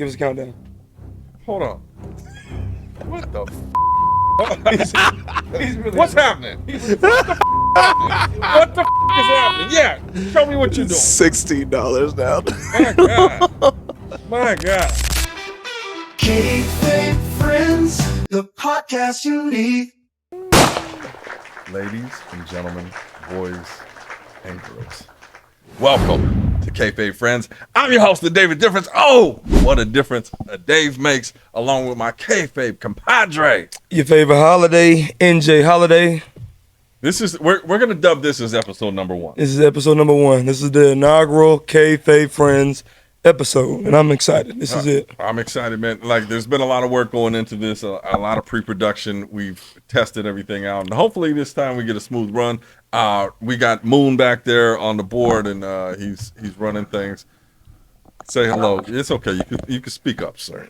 Give us a countdown. Hold on. What the He's really What's happening? What the is happening? Yeah, show me what you're doing. $16 now. My God. My God. Kayfaybe Friends, the podcast you need. Ladies and gentlemen, boys and girls, welcome to Kayfaybe Friends. I'm your host, the David Difference. Oh, what a difference a Dave makes, along with my Kayfabe compadre. Your favorite holiday, NJ Holiday. This is we're gonna dub this as episode number 1. This is episode number 1. This is the inaugural Kayfaybe Friends episode, and I'm excited. This is it. I'm excited, man. Like, there's been a lot of work going into this, a lot of pre-production. We've tested everything out, and hopefully this time we get a smooth run. We got Moon back there on the board, and he's running things. Say hello. It's okay. You can speak up, sir.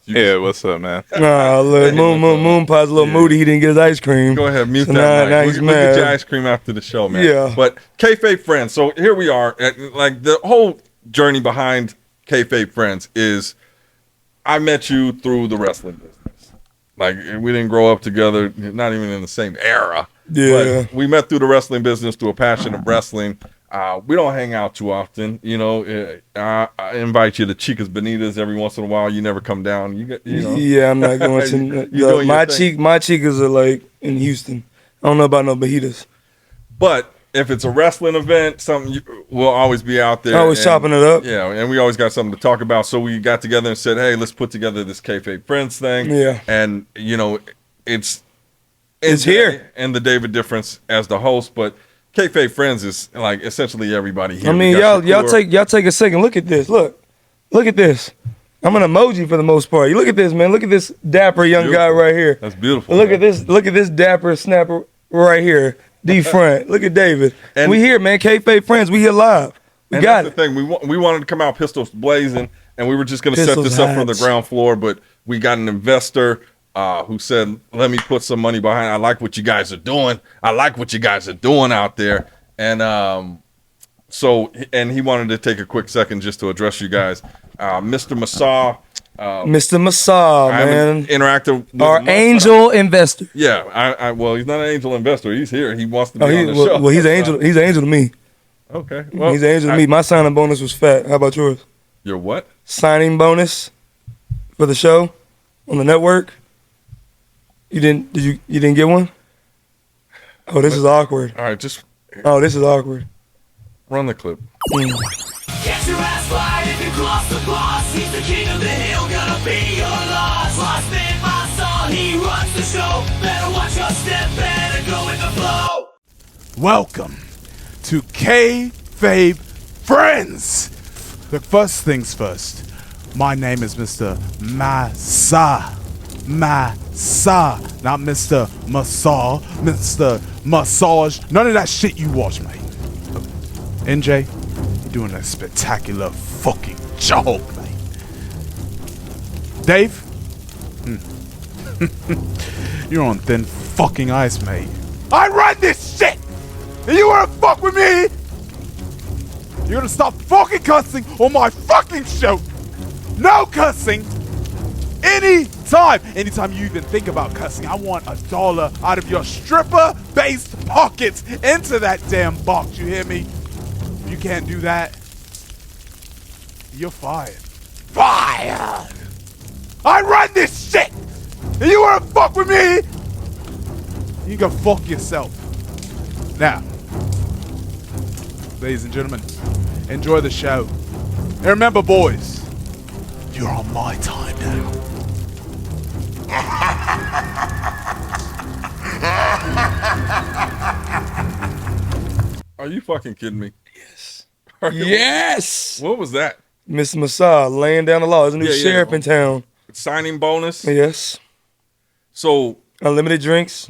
Yeah, what's up, man? Nah, look, Moon Pie's a little moody. He didn't get his ice cream. Go ahead, mute So that now mic. he's We'll get your mad. ice cream after the show, man. Yeah. But Kayfabe Friends. So here we are. Like, the whole journey behind Kayfabe Friends is I met you through the wrestling business. Like, we didn't grow up together, not even in the same era. Yeah. But we met through the wrestling business, through a passion of wrestling. We don't hang out too often, you know. I invite you to Chicas Bonitas every once in a while. You never come down. You know. Yeah, I'm not going to. You doing my your thing. my chicas are like in Houston. I don't know about no Bajitas. But if it's a wrestling event, we'll always be out there. Always chopping it up. Yeah, and we always got something to talk about. So we got together and said, hey, let's put together this Kayfabe Friends thing. Yeah. And, you know, it's here. And the David Difference as the host, but Kayfabe Friends is like essentially everybody here. I mean, We got y'all Shakur. take a second. Look at this. Look at this. I'm an emoji for the most part. You look at this, man. Look at this dapper young guy Beautiful. right here. That's beautiful. Look man. at this. Look at this dapper snapper right here. D front. Look at David. And- we here, man. Kayfabe Friends. We here live. We And got that's it. the thing. We wanted to come out pistols blazing, and we were just going to set Pistols this up from the hats. ground floor, but we got an investor who said, let me put some money behind it. I like what you guys are doing. I like what you guys are doing out there. And and he wanted to take a quick second just to address you guys. Mr. Massa. Mr. Massa, I man. haven't interacted with Our him much, angel investor. but yeah, well, he's not an angel investor. He's here. He wants to be Oh, on the show. well, he's an angel. He's an angel to me. Okay. Well, He's an angel to me. My signing bonus was fat. How about yours? Your what? Signing bonus for the show on the network. You didn't? You didn't get one? Oh, this is awkward. All right, just Oh, this is awkward. run the clip. Mm. Get your ass right if you cross the boss. He's the king of the hill, gonna be your loss. Lost in my song, he runs the show. Better watch your step, better go with the flow. Welcome to Kayfabe Friends. The first things first. My name is Mr. Massa. Massa. Not Mr. Massa. Mr. Massage. None of that shit you watch, mate. NJ, you're doing a spectacular fucking job, mate. Dave? You're on thin fucking ice, mate. I run this shit! And you wanna fuck with me? You're gonna stop fucking cussing on my fucking show! No cussing! Anytime you even think about cussing, I want $1 out of your stripper-based pockets into that damn box, you hear me? If you can't do that, you're fired. Fired! I run this shit! And you wanna fuck with me? You can fuck yourself. Now, ladies and gentlemen, enjoy the show. And remember, boys, you're on my time now. Are you fucking kidding me? Yes. Are you- Yes. What was that? Mr. Massa laying down the law. There's a new Yeah, yeah. sheriff in town. Signing bonus? Yes. So, Unlimited drinks.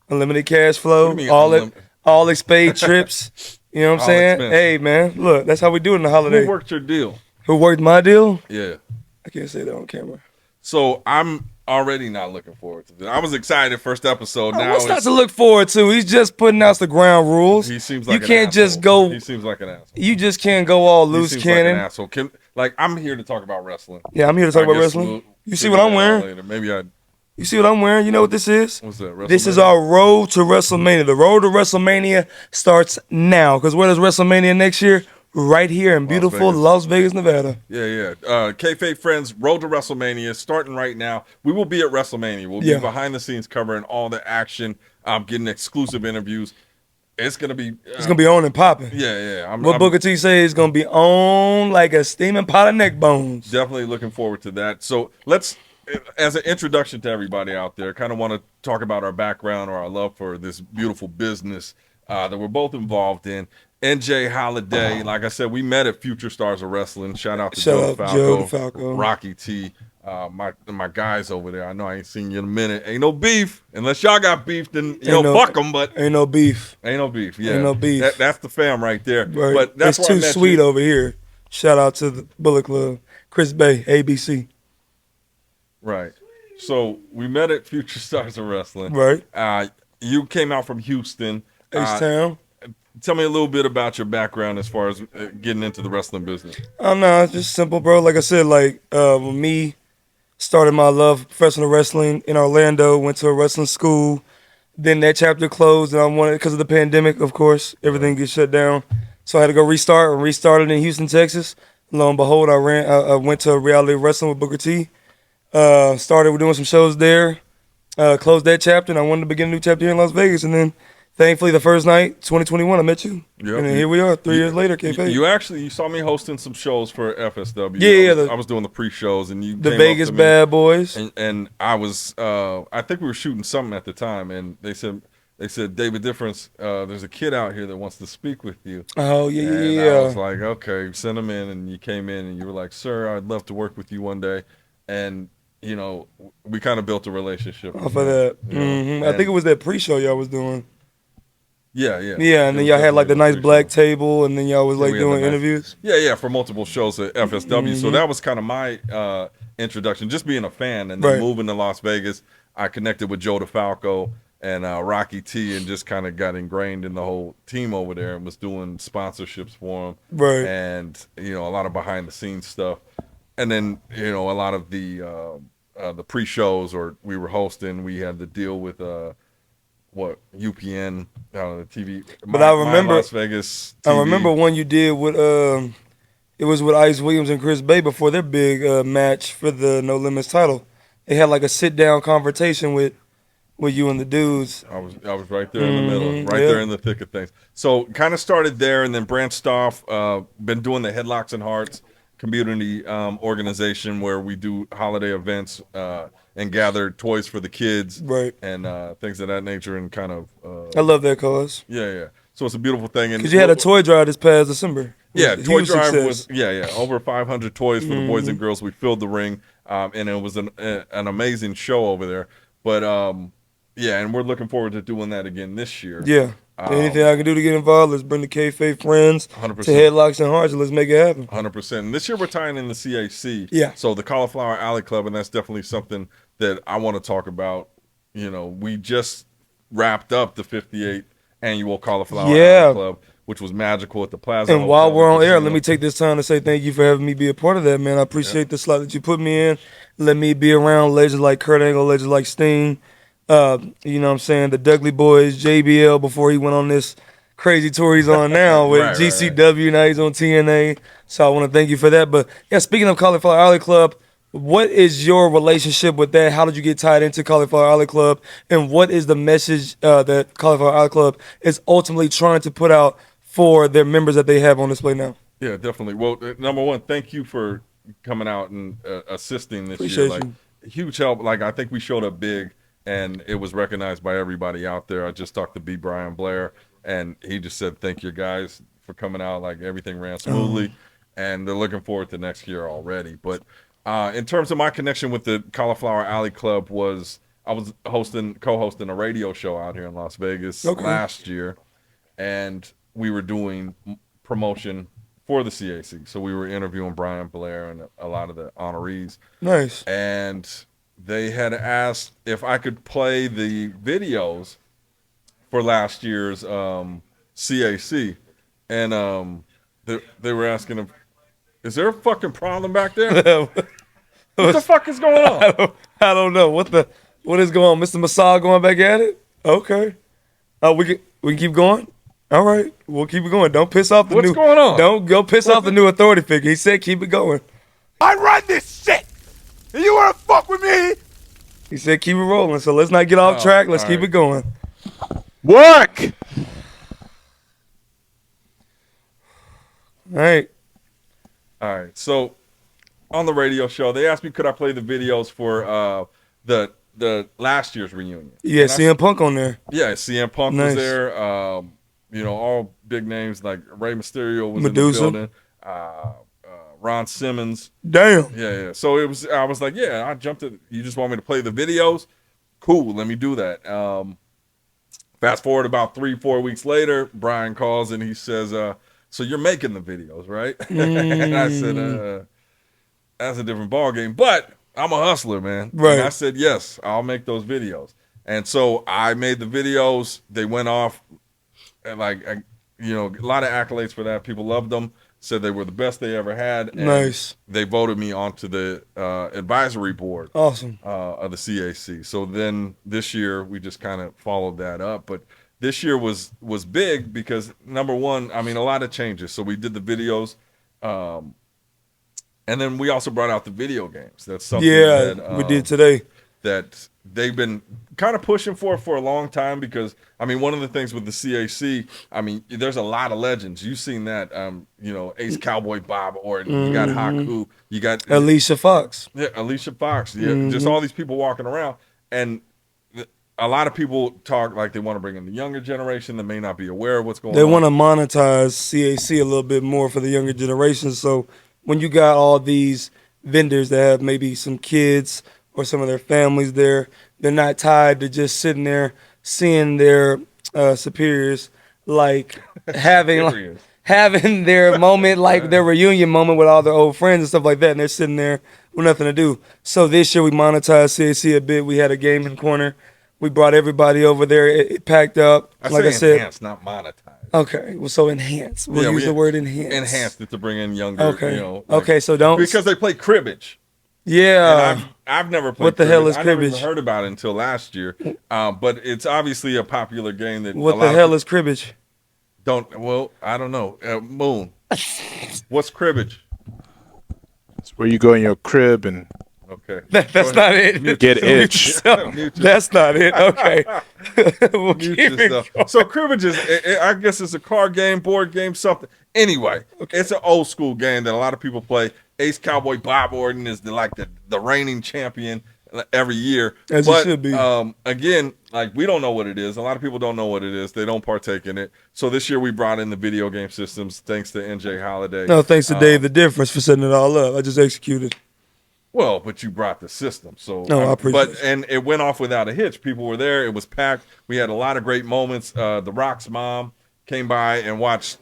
Unlimited cash flow. What do you mean All unlimited? all expaid trips. You know what I'm All saying? expenses. Hey, man. Look, that's how we do it in the holiday. who worked your deal? Who worked my deal? Yeah. I can't say that on camera. So, I'm already not looking forward to this. I was excited first episode. Now What's not it's, to look forward to? He's just putting out the ground rules. he seems like you an can't just asshole. go. He seems like an asshole. You just can't go all He loose seems cannon. like an asshole. like I'm here to talk about wrestling. Yeah, I'm here to talk I about guess wrestling. You see figure what I'm that out wearing? later. Maybe I. You see what I'm wearing? You know what this is? What's that? This is WrestleMania? our road to WrestleMania. The road to WrestleMania starts now. Because where does WrestleMania next year? Right here in beautiful Vegas. Las Vegas, Nevada. Yeah. Kayfabe Friends, Road to WrestleMania, starting right now. We will be at WrestleMania. We'll be Yeah. behind the scenes covering all the action, getting exclusive interviews. It's gonna be. It's gonna be on and popping. Yeah. What Booker T say is gonna be on like a steaming pot of neck bones. Definitely looking forward to that. So let's, as an introduction to everybody out there, kind of want to talk about our background or our love for this beautiful business that we're both involved in. NJ Holiday, like I said, we met at Future Stars of Wrestling. Shout out to Joe DeFalco, Rocky T, my guys over there. I know I ain't seen you in a minute. Ain't no beef. Unless y'all got beef, then fuck them. But ain't no beef. Ain't no beef. Yeah, ain't no beef. That's the fam right there. Right. But that's it's too sweet over here. Shout out to the Bullet Club, Chris Bay, ABC. Right. So we met at Future Stars of Wrestling. Right. You came out from Houston. H-Town. Tell me a little bit about your background as far as getting into the wrestling business. No, it's just simple, bro. Like I said, me started my love for professional wrestling in Orlando, went to a wrestling school. Then that chapter closed, and I wanted, because of the pandemic, of course, everything gets shut down. So I had to go restart, and restarted in Houston, Texas. Lo and behold, I went to reality wrestling with Booker T. Started doing some shows there. Closed that chapter, and I wanted to begin a new chapter here in Las Vegas. And then, thankfully, the first night, 2021, I met you. Yep. And then here we are, 3 years later, KayFabe. You saw me hosting some shows for FSW. Yeah, I was doing the pre-shows, and you the came Vegas up to me, Bad Boys. and I was I think we were shooting something at the time, and they said David Difference, there's a kid out here that wants to speak with you. Oh And I was like, okay, send him in, and you came in, and you were like, sir, I'd love to work with you one day, and we kind of built a relationship Off of that. I think it was that pre-show y'all was doing. Yeah, and then y'all had like the nice black table, and then y'all was like doing interviews. Yeah, for multiple shows at FSW. So that was kind of my introduction, just being a fan, and then moving to Las Vegas. I connected with Joe DeFalco and Rocky T, and just kind of got ingrained in the whole team over there, and was doing sponsorships for them, and a lot of behind the scenes stuff, and then a lot of the pre-shows or we were hosting. We had to deal with UPN, the TV. But I remember Las Vegas TV. I remember one you did with it was with Ice Williams and Chris Bay before their big match for the No Limits title. They had like a sit down conversation with you and the dudes. I was right there in the middle, there in the thick of things. So kind of started there, and then branched off. Been doing the Headlocks and Hearts community organization where we do holiday events and gather toys for the kids, and things of that nature, and kind of. I love that cause. Yeah. So it's a beautiful thing. Because you had a toy drive this past December. Yeah, toy drive was over 500 toys for the boys and girls. We filled the ring, and it was an amazing show over there. But and we're looking forward to doing that again this year. Yeah. Anything I can do to get involved, let's bring the Kayfabe Friends 100%. to Headlocks and Hearts, and let's make it happen. 100%. And this year we're tying in the CAC. Yeah. So the Cauliflower Alley Club, and that's definitely something that I want to talk about. We just wrapped up the 58th annual Cauliflower Alley Club, which was magical at the Plaza. And while we're on air, let me take this time to say thank you for having me be a part of that, man. I appreciate the slot that you put me in. Let me be around legends like Kurt Angle, legends like Sting. You know what I'm saying? The Dudley Boys, JBL before he went on this crazy tour he's on now with GCW. Now he's on TNA. So I want to thank you for that. But yeah, speaking of Cauliflower Alley Club, what is your relationship with that? How did you get tied into Cauliflower Alley Club? And what is the message that Cauliflower Alley Club is ultimately trying to put out for their members that they have on display now? Yeah, definitely. Well, number one, thank you for coming out and assisting this Appreciate year. Huge help. I think we showed up big, and it was recognized by everybody out there. I just talked to B. Brian Blair, and he just said, thank you guys for coming out. Everything ran smoothly, and they're looking forward to next year already. But in terms of my connection with the Cauliflower Alley Club I was co-hosting a radio show out here in Las Vegas last year, and we were doing promotion for the CAC. So we were interviewing Brian Blair and a lot of the honorees. Nice. And they had asked if I could play the videos for last year's CAC. And they were asking if Is there a fucking problem back there? What the fuck is going on? I don't know what is going on. Mr. Massa going back at it. Okay. We can keep going. All right, we'll keep it going. Don't piss off the What's going on? Don't go piss off the new authority figure. He said keep it going. I run this shit. And you wanna fuck with me? He said keep it rolling. So let's not get off track. Let's keep right. it going. Work. All right. All right. So on the radio show, they asked me could I play the videos for the last year's reunion. Yeah, And I CM Punk on there. Yeah, CM Punk Nice. was there. You know, all big names like Rey Mysterio was Medusa. in the building. Ron Simmons. Damn. Yeah. So I was like, yeah, I jumped it. You just want me to play the videos? Cool, let me do that. Fast forward about 3-4 weeks later, Brian calls and he says, so you're making the videos, right? And I said, that's a different ball game, but I'm a hustler, man. Right. And I said, yes, I'll make those videos. And so I made the videos. They went off, and a lot of accolades for that. People loved them. Said they were the best they ever had. And Nice. They voted me onto the advisory board Awesome. of the CAC. So then this year we just kind of followed that up. But this year was big because number one, I mean, a lot of changes. So we did the videos. And then we also brought out the video games. That's something that, we did today. that they've been kind of pushing for a long time because, I mean, one of the things with the CAC, I mean, there's a lot of legends. You've seen that, Ace Cowboy Bob Orton, you got Haku, you got Alicia Fox. Yeah, Alicia Fox. Yeah, just all these people walking around. And a lot of people talk like they want to bring in the younger generation that may not be aware of what's going They on. want to monetize CAC a little bit more for the younger generation. So when you got all these vendors that have maybe some kids or some of their families there, they're not tied to just sitting there seeing their superiors like having their moment, like their reunion moment with all their old friends and stuff like that, and they're sitting there with nothing to do. So this year we monetized CAC a bit. We had a gaming corner. We brought everybody over there. It packed up. Like I said, enhanced, not monetized. Okay, well, so enhance. We'll use the word enhance. Enhanced it to bring in younger. Okay. Okay, so don't because they play cribbage. Yeah. And I've never played. What the hell is I never cribbage? even heard about it until last year. But it's obviously a popular game that. What the hell is cribbage? I don't know. Moon. What's cribbage? It's where you go in your crib and Okay. That's not it. get itch. That's not it. Okay. We'll Mute keep it yourself. So cribbage is, I guess it's a card game, board game, something. Anyway, it's an old school game that a lot of people play. Ace Cowboy Bob Orton is the reigning champion every year. As it should be. Again, like we don't know what it is. A lot of people don't know what it is. They don't partake in it. So this year we brought in the video game systems thanks to NJ Holiday. No, thanks to Dave the Difference for setting it all up. I just executed. Well, but you brought the system, so no, I appreciate it. And it went off without a hitch. People were there. It was packed. We had a lot of great moments. The Rock's mom came by and watched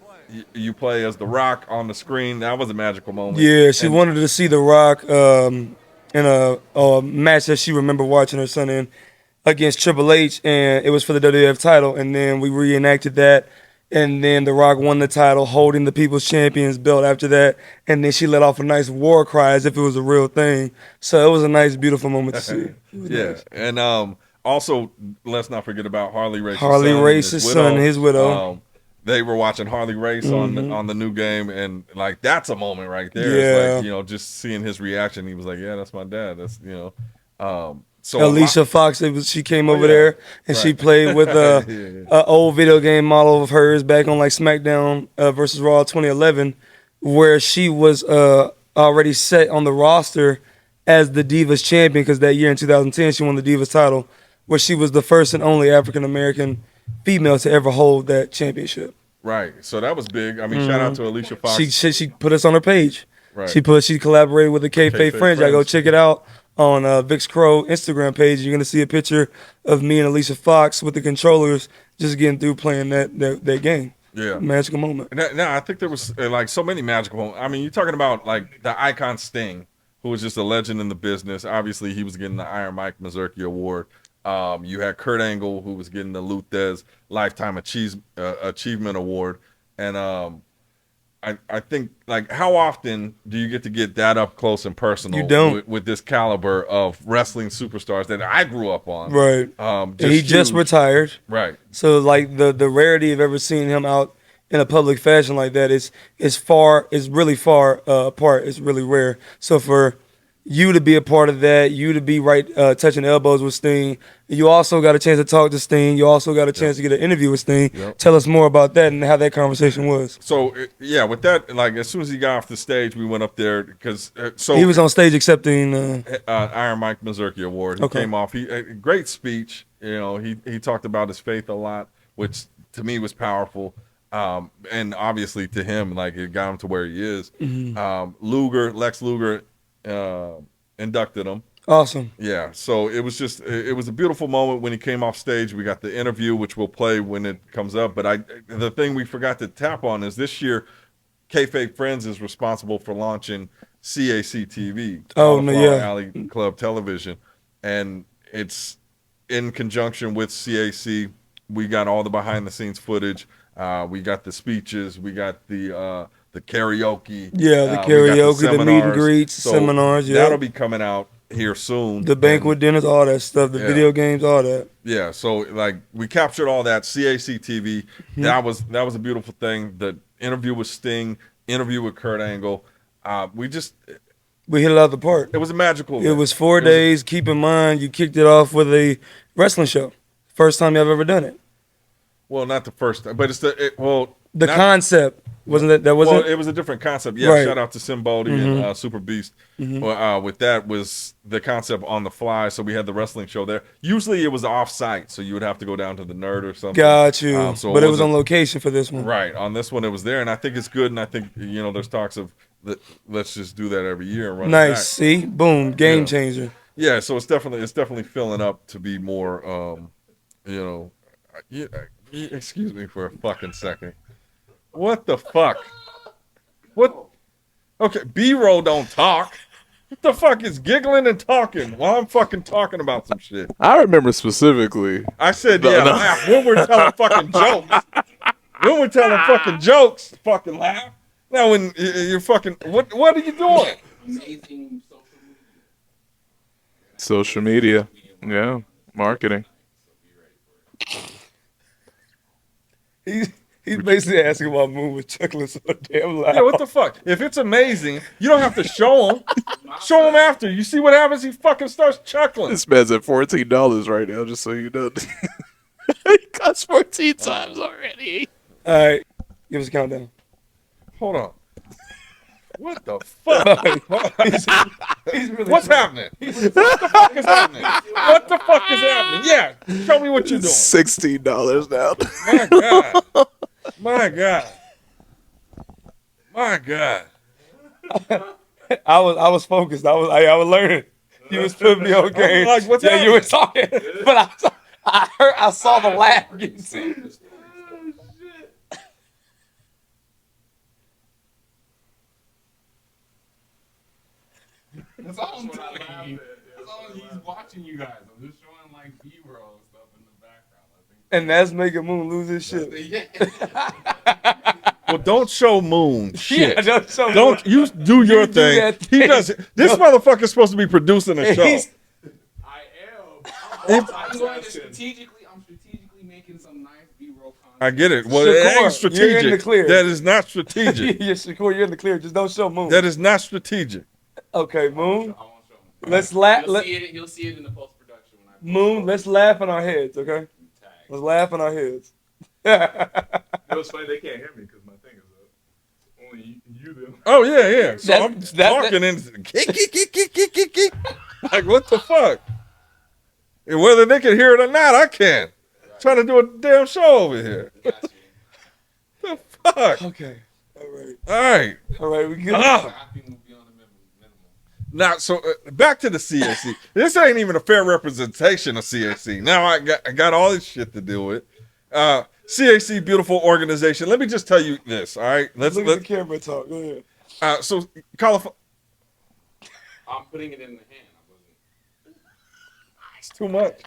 you play as the Rock on the screen. That was a magical moment. Yeah, she wanted to see the Rock in a match that she remembered watching her son in against Triple H, and it was for the WWF title. And then we reenacted that. And then The Rock won the title, holding the People's Champions belt after that. And then she let off a nice war cry as if it was a real thing. So it was a nice, beautiful moment to see. Yeah. Nice. And also, let's not forget about Harley Race's son and his widow. They were watching Harley Race on the new game, and like that's a moment right there. Yeah. It's like, just seeing his reaction, he was like, "Yeah, that's my dad." That's So Alicia Fox, she came over there and she played with an old video game model of hers back on like SmackDown versus Raw 2011, where she was already set on the roster as the Divas champion because that year in 2010 she won the Divas title, where she was the first and only African American female to ever hold that championship. Right. So that was big. I mean, shout out to Alicia Fox. She put us on her page. Right. She collaborated with the Kayfaybe Friends. Y'all go check it out on Vic's Crow Instagram page. You're gonna see a picture of me and Alicia Fox with the controllers just getting through playing that game. Yeah, magical moment. Now I think there was like so many magical moments. I mean, you're talking about like the icon Sting, who was just a legend in the business. Obviously, he was getting the Iron Mike Mazurki Award. You had Kurt Angle, who was getting the Luthez Lifetime Achievement Award, and I think, like, how often do you get to get that up close and personal You don't. with this caliber of wrestling superstars that I grew up on? Right. He just huge. retired. Right. So like the rarity of ever seeing him out in a public fashion like that is really far apart. It's really rare. So for you to be a part of that, you to be right touching elbows with Sting, you also got a chance to talk to Sting. You also got a chance to get an interview with Sting. Yep. Tell us more about that and how that conversation was. So yeah, with that, like as soon as he got off the stage, we went up there because He was on stage accepting. Iron Mike Mazurki Award. He Okay. came off. Great speech. You know, he talked about his faith a lot, which to me was powerful. And obviously to him, like it got him to where he is. Lex Luger, inducted him. Awesome. Yeah, so it was a beautiful moment when he came off stage. We got the interview, which we'll play when it comes up. But the thing we forgot to tap on is this year, Kayfabe Friends is responsible for launching CAC TV, Cauliflower Alley Club Television, and it's in conjunction with CAC. We got all the behind the scenes footage. We got the speeches. We got the karaoke. Yeah, the karaoke, the meet and greets, seminars. Yeah, that'll be coming out here soon. The banquet dinners, all that stuff, the video games, all that. Yeah, so like we captured all that. CAC TV. That was a beautiful thing. The interview with Sting, interview with Kurt Angle. We hit it out the park. It was a magical. It was 4 days. Keep in mind, you kicked it off with a wrestling show. First time you've ever done it. Well, not the first time, but it's the concept. Wasn't that wasn't it? It was a different concept. Yeah, right. Shout out to Simbody and Super Beast. With that was the concept on the fly. So we had the wrestling show there. Usually it was off site, so you would have to go down to the Nerd or something. Got you. But it was on wasn't- location for this one. Right. On this one, it was there, and I think it's good. And I think there's talks of let's just do that every year and run it back. Nice. See, boom, game changer. Yeah. So it's definitely filling up to be more. Excuse me for a fucking second. What the fuck? What? Okay, B-roll don't talk. What the fuck is giggling and talking while I'm fucking talking about some shit? I remember specifically. I said, laugh when we're telling fucking jokes. When we're telling fucking jokes, fucking laugh. Now when you're fucking, what are you doing? Social media. Yeah. Marketing. He's basically asking about Moon was chuckling so damn loud. Yeah, what the fuck? If it's amazing, you don't have to show him. Show him after. You see what happens? He fucking starts chuckling. This man's at $14 right now, just so you know. He cuts 14 times already. All right, give us a countdown. Hold on. What the fuck? He's really What's happening? What the fuck is happening? What the fuck is happening? Yeah, show me what you're doing. $16 now. My God. My God. My God. I was focused. I was learning. You was putting me on game. Like, what's you were happening? talking, but I saw the laugh getting serious. That's all I'm doing. That's all he's watching you guys. I'm just showing like B-roll and stuff in the background. I think. And that's making Moon lose his shit. Yeah. Well, don't show Moon shit. Yeah, Don't you do your do thing. that He thing. does. This motherfucker's supposed to be producing a show. He's- I am. I'm strategically making some nice B-roll content. I get it. Well, Shakur, it ain't you're in the strategic. clear. That is not strategic. Yes, Shakur, you're in the clear. Just don't show Moon. That is not strategic. Okay, Moon. I won't show him. Let's laugh. You'll see it in the post-production when I Moon, let's laugh in our heads, okay? tag. Let's laugh in our heads. It was funny they can't hear me because my thing is up. Only you do. Oh yeah. So I'm That- talking in like what the fuck? And whether they can hear it or not, I can. Trying to do a damn show over here. Got you. The fuck? Okay. All right. All right. We good. Copying will be on the minimal. Now, so back to the CAC. This ain't even a fair representation of CAC. Now I got all this shit to deal with. CAC, beautiful organization. Let me just tell you this. All right. Look at the camera talk. Go ahead. So Cauliflower. I'm putting it in the hand. It's too much.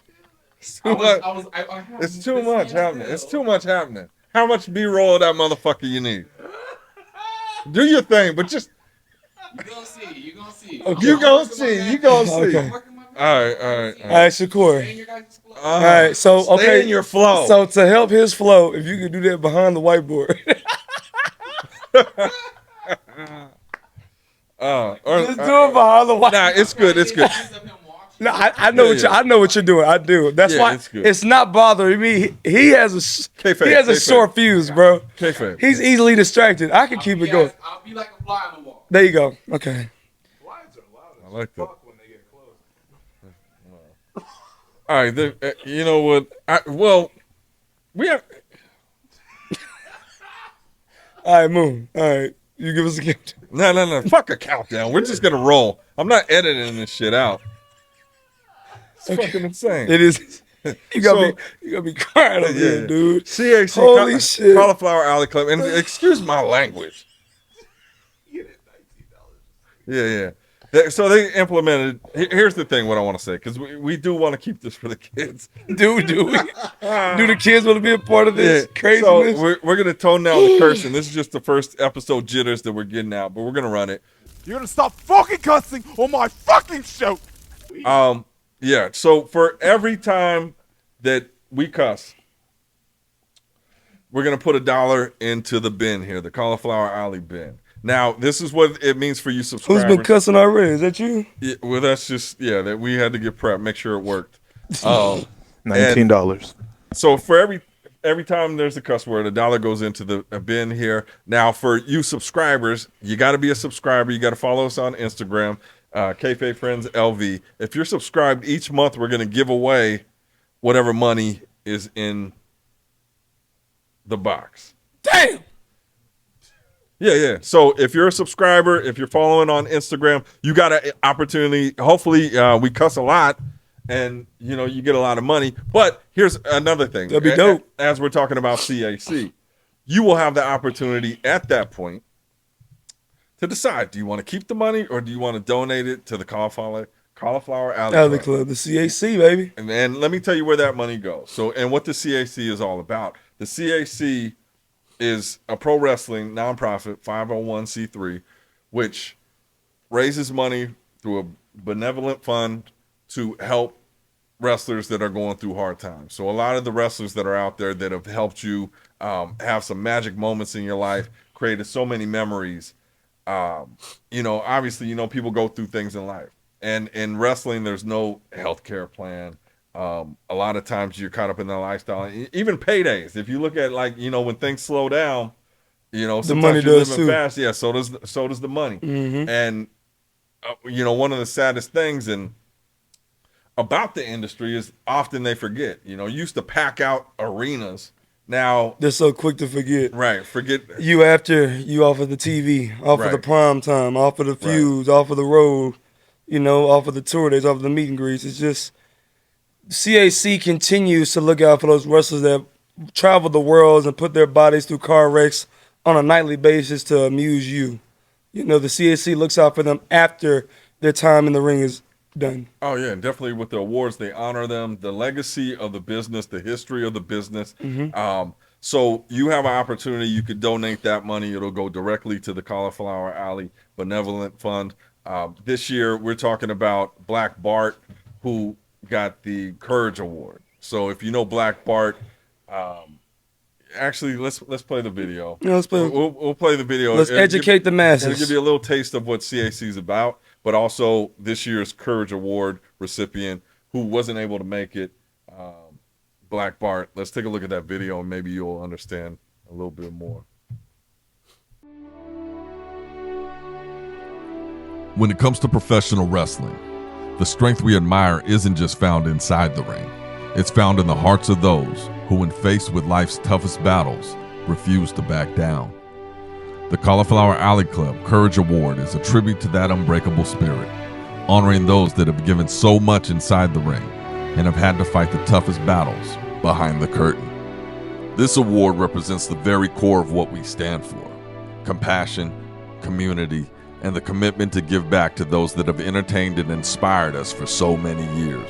It's too I much. have It's too much happening. It's too much happening. How much B-roll of that motherfucker you need? Do your thing, but just You gonna see. You gonna see. Okay. you gonna see. You gonna see. Okay. All right, all right. All right, Shakur. Stay in your guys' flow. All right, so Stay okay. in your flow. So to help his flow, if you could do that behind the whiteboard. Just do it behind the whiteboard. Nah, it's good. It's good. Pictures of him watching. No, I know Yeah, I know what you're doing. I do. That's Yeah, why it's good. it's not bothering me. He has a Kayfabe, he has a kayfabe. short fuse, bro. Kayfabe. He's easily distracted. I can keep it going. I'll be like a fly on the wall. There you go. Okay. Flies are loud as I like that. fuck when they get close. All right, you know what? Well, we have. All right, Moon. All right, you give us a gift. No. Fuck a countdown. We're just gonna roll. I'm not editing this shit out. It's fucking insane. It is. You gotta So- be crying over here, dude. CAC. Holy shit. Cauliflower Alley Club. And excuse my language. Yeah. So they implemented. Here's the thing. What I want to say, because we do want to keep this for the kids. Do we? Do the kids want to be a part of this craziness? So we're gonna tone down the cursing. This is just the first episode jitters that we're getting out, but we're gonna run it. You're gonna stop fucking cussing on my fucking show. Yeah. So for every time that we cuss, we're gonna put $1 into the bin here, the Cauliflower Alley bin. Now, this is what it means for you subscribers. Who's been cussing already? Is that you? Yeah, well, that's just that we had to get prepped, make sure it worked. $19. So for every time there's a cuss word, $1 goes into the bin here. Now, for you subscribers, you got to be a subscriber. You got to follow us on Instagram, Kayfaybe Friends LV. If you're subscribed each month, we're going to give away whatever money is in the box. Damn. Yeah. So if you're a subscriber, if you're following on Instagram, you got an opportunity. Hopefully, we cuss a lot, and you get a lot of money. But here's another thing. That'd be dope. As we're talking about CAC, you will have the opportunity at that point to decide: do you want to keep the money or do you want to donate it to the Cauliflower Alley Club, the CAC, baby. And let me tell you where that money goes. So, and what the CAC is all about. The CAC is a pro wrestling nonprofit 501c3, which raises money through a benevolent fund to help wrestlers that are going through hard times. So a lot of the wrestlers that are out there that have helped you have some magic moments in your life, created so many memories. Obviously, people go through things in life. And in wrestling, there's no healthcare plan. A lot of times you're caught up in the lifestyle. Even paydays. If you look at when things slow down, sometimes the money you're does living too. fast. Yeah, so does the money. Mm-hmm. And one of the saddest things about the industry is often they forget. You used to pack out arenas. Now They're so quick to forget. right, forget You after you off of the TV, off of the Right. prime time, off of the feuds, off of the road, off of the tour days, off of the meet and greets. It's just CAC continues to look out for those wrestlers that travel the world and put their bodies through car wrecks on a nightly basis to amuse you. The CAC looks out for them after their time in the ring is done. Oh yeah, and definitely with the awards, they honor them, the legacy of the business, the history of the business. So you have an opportunity. You could donate that money. It'll go directly to the Cauliflower Alley Benevolent Fund. This year, we're talking about Black Bart, who got the Courage Award. So if you know Black Bart, actually, let's play the video. Yeah, let's play. We'll play the video. Let's educate the It'll masses. give you a little taste of what CAC is about, but also this year's Courage Award recipient who wasn't able to make it, Black Bart. Let's take a look at that video and maybe you'll understand a little bit more. When it comes to professional wrestling, the strength we admire isn't just found inside the ring. It's found in the hearts of those who, when faced with life's toughest battles, refuse to back down. The Cauliflower Alley Club Courage Award is a tribute to that unbreakable spirit, honoring those that have given so much inside the ring and have had to fight the toughest battles behind the curtain. This award represents the very core of what we stand for: compassion, community, and the commitment to give back to those that have entertained and inspired us for so many years.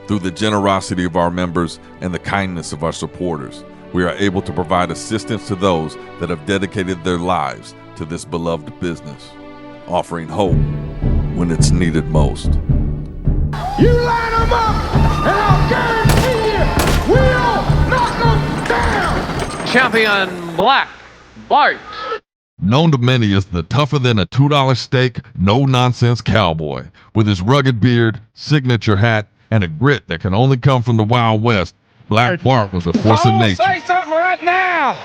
Through the generosity of our members and the kindness of our supporters, we are able to provide assistance to those that have dedicated their lives to to this beloved business, offering hope when it's needed most. You line them up, and I'll guarantee you, we'll knock them down. Champion Black Bart. Known to many as the tougher than a $2 steak, no-nonsense cowboy. With his rugged beard, signature hat, and a grit that can only come from the Wild West, Black Bart was a force of nature. Say something right now.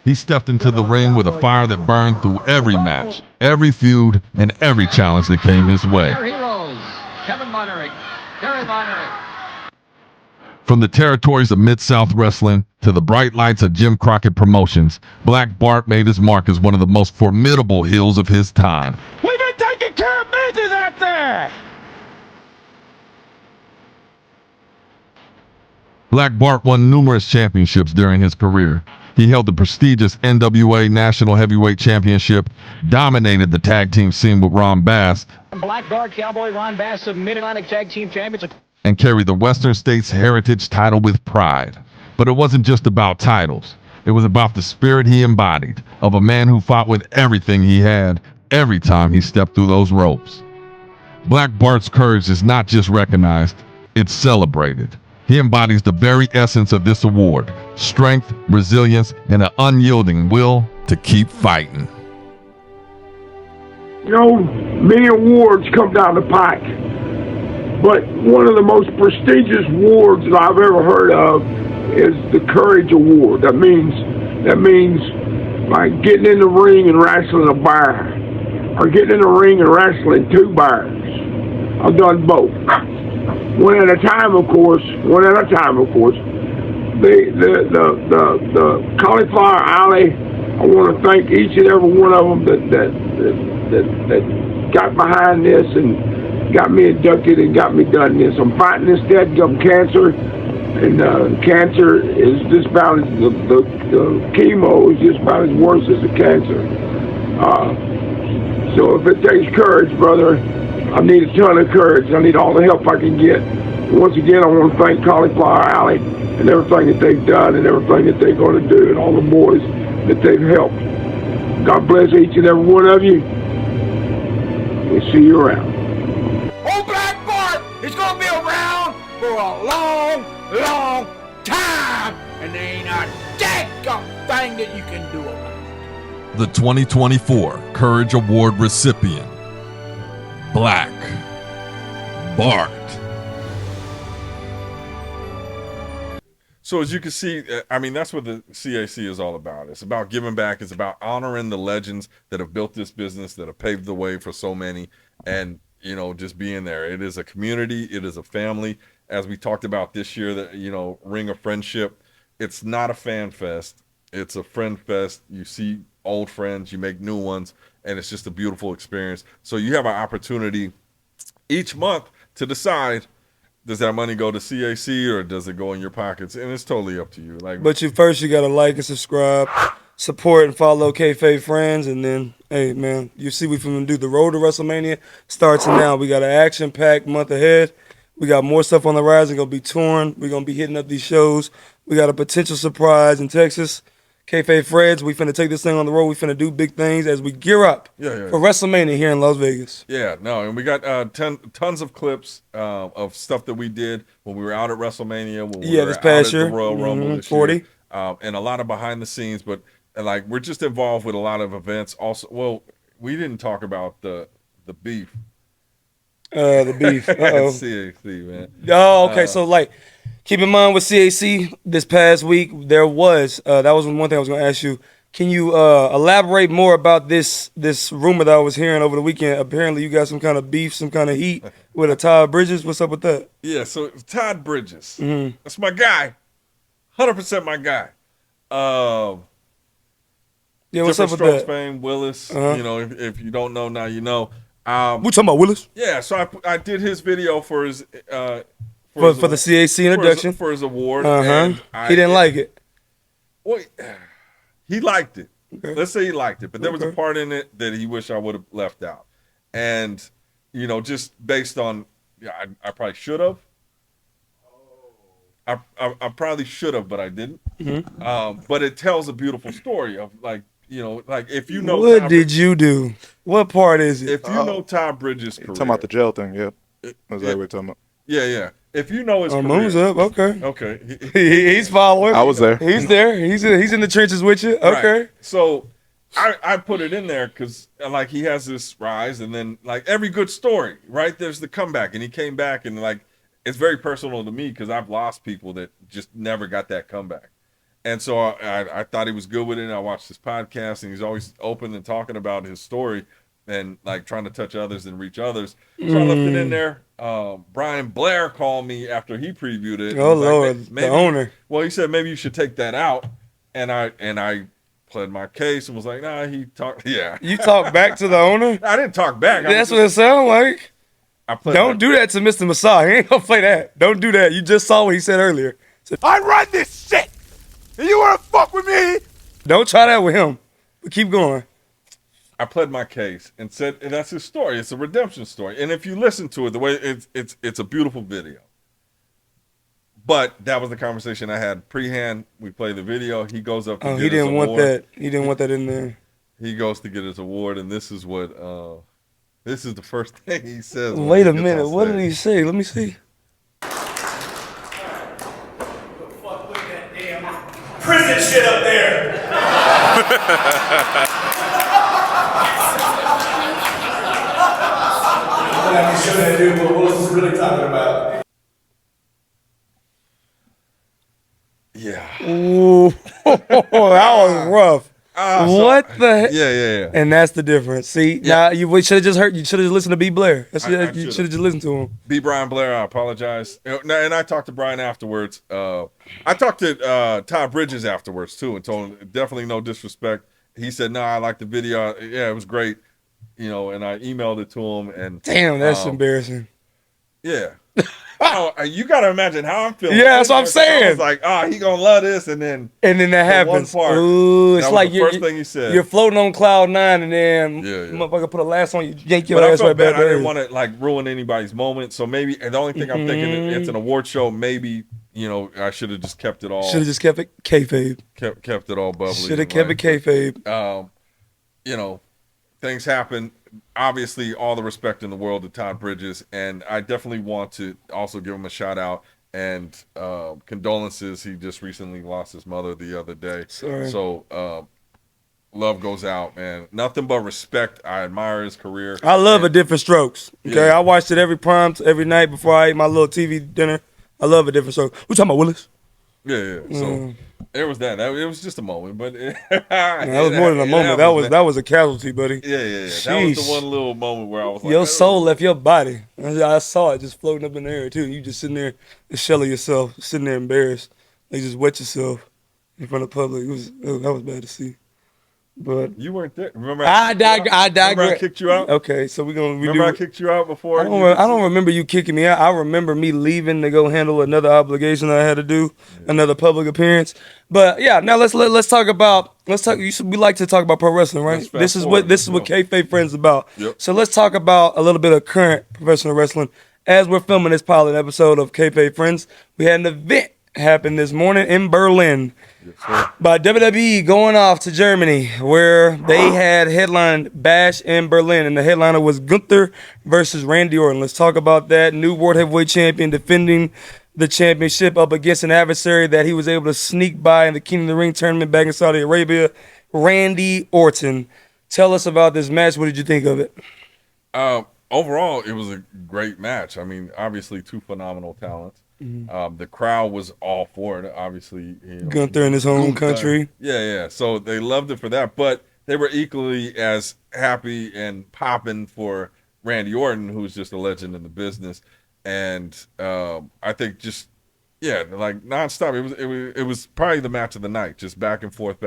He stepped into the ring with a fire that burned through every match, every feud, and every challenge that came his way. Their heroes, Kevin Monerick, Terry Monerick. From the territories of Mid-South Wrestling to the bright lights of Jim Crockett Promotions, Black Bart made his mark as one of the most formidable heels of his time. We've been taking care of business out there. Black Bart won numerous championships during his career. He held the prestigious NWA National Heavyweight Championship, dominated the tag team scene with Ron Bass, Black Bart, Cowboy Ron Bass of Mid-Atlantic Tag Team Champions. and carried the Western States Heritage title with pride. But it wasn't just about titles. It was about the spirit he embodied, of a man who fought with everything he had, every time he stepped through those ropes. Black Bart's courage is not just recognized, it's celebrated. He embodies the very essence of this award: strength, resilience, and an unyielding will to keep fighting. You know, many awards come down the pike, but one of the most prestigious awards that I've ever heard of is the Courage Award. That means like getting in the ring and wrestling a bear, or getting in the ring and wrestling two bears. I've done both. One at a time, of course. The Cauliflower Alley, I want to thank each and every one of them that got behind this and got me inducted and got me done this. I'm fighting this dead-gum cancer, and cancer is just about as, the chemo is just about as worse as the cancer. So if it takes courage, brother, I need a ton of courage. I need all the help I can get. Once again, I want to thank Cauliflower Alley and everything that they've done and everything that they're going to do and all the boys that they've helped. God bless each and every one of you. We'll see you around. Old Black Bart is going to be around for a long, long time, and there ain't a daggum thing that you can do about it. The 2024 Courage Award recipient, Black Bart. So as you can see, I mean, that's what the CAC is all about. It's about giving back. It's about honoring the legends that have built this business, that have paved the way for so many, and, you know, just being there. It is a community. It is a family. As we talked about this year, that, you know, Ring of Friendship. It's not a fan fest. It's a friend fest. You see old friends, you make new ones, and it's just a beautiful experience. So you have an opportunity each month to decide, does that money go to CAC or does it go in your pockets? And it's totally up to you. Like, But you gotta like and subscribe, support and follow Kayfabe Friends, and then, hey man, you see we finna do the road to WrestleMania starts now. We got an action-packed month ahead. We got more stuff on the rise. We're gonna be touring. We're gonna be hitting up these shows. We got a potential surprise in Texas. Kayfabe Friends, we finna take this thing on the road. We finna do big things as we gear up for WrestleMania here in Las Vegas. Yeah, no, and we got tons of clips of stuff that we did when we were out at WrestleMania, when we were this past out year, at the Royal Rumble this 40. year, and a lot of behind the scenes. But like, we're just involved with a lot of events. Also, well, we didn't talk about the beef. The beef. Uh-oh. CAC, man. Oh, okay. So, like, keep in mind with CAC this past week, there was that was one thing I was going to ask you. Can you elaborate more about this rumor that I was hearing over the weekend? Apparently, you got some kind of beef, some kind of heat with a Todd Bridges. What's up with that? Yeah, so Todd Bridges, that's my guy, 100% my guy. Yeah, what's up with Strokes that? fame, Willis. You know, if you don't know now, you know. We talking about Willis? Yeah, so I did his video for his for the CAC introduction for his award. He didn't like it. Well, he liked it. Okay. Let's say he liked it, but there was a part in it that he wished I would have left out. And, you know, just based on, I probably should have. I probably should have, but I didn't. But it tells a beautiful story of, like, you know, like if you know What Todd did you do? What part is it? If you know Todd Bridges' career, Talking about the jail thing, yeah. That's exactly what we're talking about. yeah. If you know his career, Moon's up. Okay. Okay. He's following. I was there. He's there. He's in the trenches with you. Okay. Right. So I put it in there because like he has this rise, and then like every good story, right? There's the comeback, and he came back, and like it's very personal to me because I've lost people that just never got that comeback. And so I thought he was good with it. I watched his podcast, and he's always open and talking about his story and like trying to touch others and reach others. So I left it in there. Brian Blair called me after he previewed it. Oh Like, Lord, maybe, the owner. Well, he said maybe you should take that out, and I pled my case and was like, nah, he talked. Yeah, You talk back to the owner? I didn't talk back. That's what it sounds like. Don't do that to Mr. Massa. He ain't gonna play that. Don't do that. You just saw what he said earlier. I run this shit. And you wanna fuck with me? Don't try that with him. But keep going. I pled my case and said, and that's his story. It's a redemption story. And if you listen to it, the way it's a beautiful video. But that was the conversation I had pre-hand. We play the video. He goes up to get he didn't his want award. that. He didn't want that in there. He goes to get his award, and this is what this is the first thing he says. when Wait he a gets minute. on What stage. did he say? Let me see. Prison shit up there. I can show that dude what Willis is really talking about. Yeah. Ooh, that was rough. What the? Yeah. And that's the difference. See, now you should have just heard. You should have just listened to B. Blair. You should have just listened to him. B. Brian Blair, I apologize. And I talked to Brian afterwards. I talked to Todd Bridges afterwards too, and told him definitely no disrespect. He said, "No, I liked the video. Yeah, it was great." You know, and I emailed it to him. And Damn, that's embarrassing. Yeah. Oh, you got to imagine how I'm feeling. Yeah, that's what I'm saying. I was like, he gonna love this, and then that happens. One part, Ooh, it's that was like the first thing he said. You're floating on cloud 9, and then motherfucker put a lasso on you, yank your But I ass felt right bad. back I there. didn't want to like ruin anybody's moment. So maybe, and the only thing I'm thinking, it's an award show. Maybe I should have just kept it all. Should have just kept it kayfabe. Kept it all bubbly. Should have kept it kayfabe. Things happen. Obviously, all the respect in the world to Todd Bridges, and I definitely want to also give him a shout out and condolences. He just recently lost his mother the other day. Sorry. So love goes out, man. Nothing but respect. I admire his career. I love A Different Strokes. Okay, I watched it every night before I ate my little TV dinner. I love A Different Strokes. We talking about Willis? Yeah. So there was that. It was just a moment, but that was more than a moment. That was a casualty, buddy. Yeah. That was the one little moment where I was like, your soul left your body. I saw it just floating up in the air too. You just sitting there, the shell of yourself, sitting there embarrassed. You just wet yourself in front of public. That was bad to see. But you weren't there. Remember? I digress. Remember I kicked you out? Okay, so we're gonna remember I kicked you out before. I don't remember you kicking me out. I remember me leaving to go handle another obligation I had to do, another public appearance. But yeah, now let's talk about we like to talk about pro wrestling, right? This is what Kayfaybe Friends is about. Yep. So let's talk about a little bit of current professional wrestling. As we're filming this pilot episode of Kayfaybe Friends, we had an event happen this morning in Berlin. By WWE going off to Germany, where they had headlined Bash in Berlin, and the headliner was Gunther versus Randy Orton. Let's talk about that. New World Heavyweight Champion defending the championship up against an adversary that he was able to sneak by in the King of the Ring tournament back in Saudi Arabia, Randy Orton. Tell us about this match. What did you think of it? Overall, it was a great match. I mean, obviously, two phenomenal talents. Mm-hmm. The crowd was all for it. Obviously, Gunther in his home country. Yeah. So they loved it for that, but they were equally as happy and popping for Randy Orton, who's just a legend in the business. And I think like nonstop. It was probably the match of the night, just back and forth.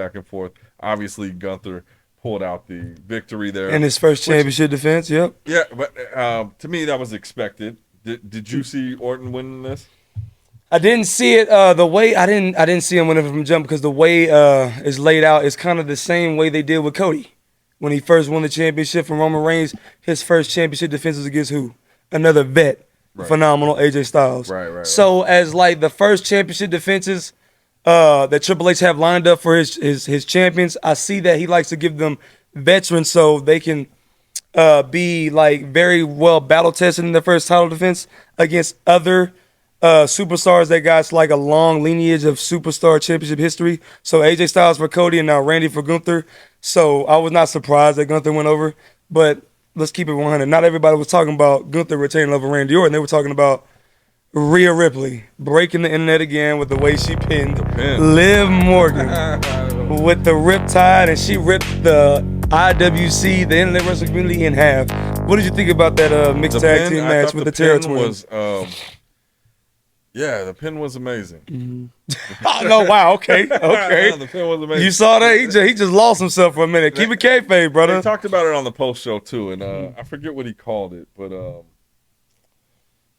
Obviously, Gunther pulled out the victory there in his first championship defense. Yep. Yeah, but to me that was expected. Did you see Orton winning this? I didn't see it the way I didn't see him winning from jump, because the way it's laid out is kind of the same way they did with Cody when he first won the championship from Roman Reigns. His first championship defense was against who? Another vet, phenomenal AJ Styles. Right. So as like the first championship defenses, that Triple H have lined up for his champions. I see that he likes to give them veterans so they can be like very well battle tested in their first title defense against other superstars that got like a long lineage of superstar championship history. So AJ Styles for Cody and now Randy for Gunther. So I was not surprised that Gunther went over, but let's keep it 100. Not everybody was talking about Gunther retaining over Randy Orton. They were talking about Rhea Ripley breaking the internet again with the way she pinned Liv Morgan with the riptide, and she ripped the IWC, the Internet Wrestling Community, in half. What did you think about that mixed tag team match with the Terror Twins? Yeah, the pin was amazing. Oh, no, wow, okay. The pin was amazing. You saw that? He just lost himself for a minute. Keep it kayfabe, brother. They talked about it on the post show too, and I forget what he called it, but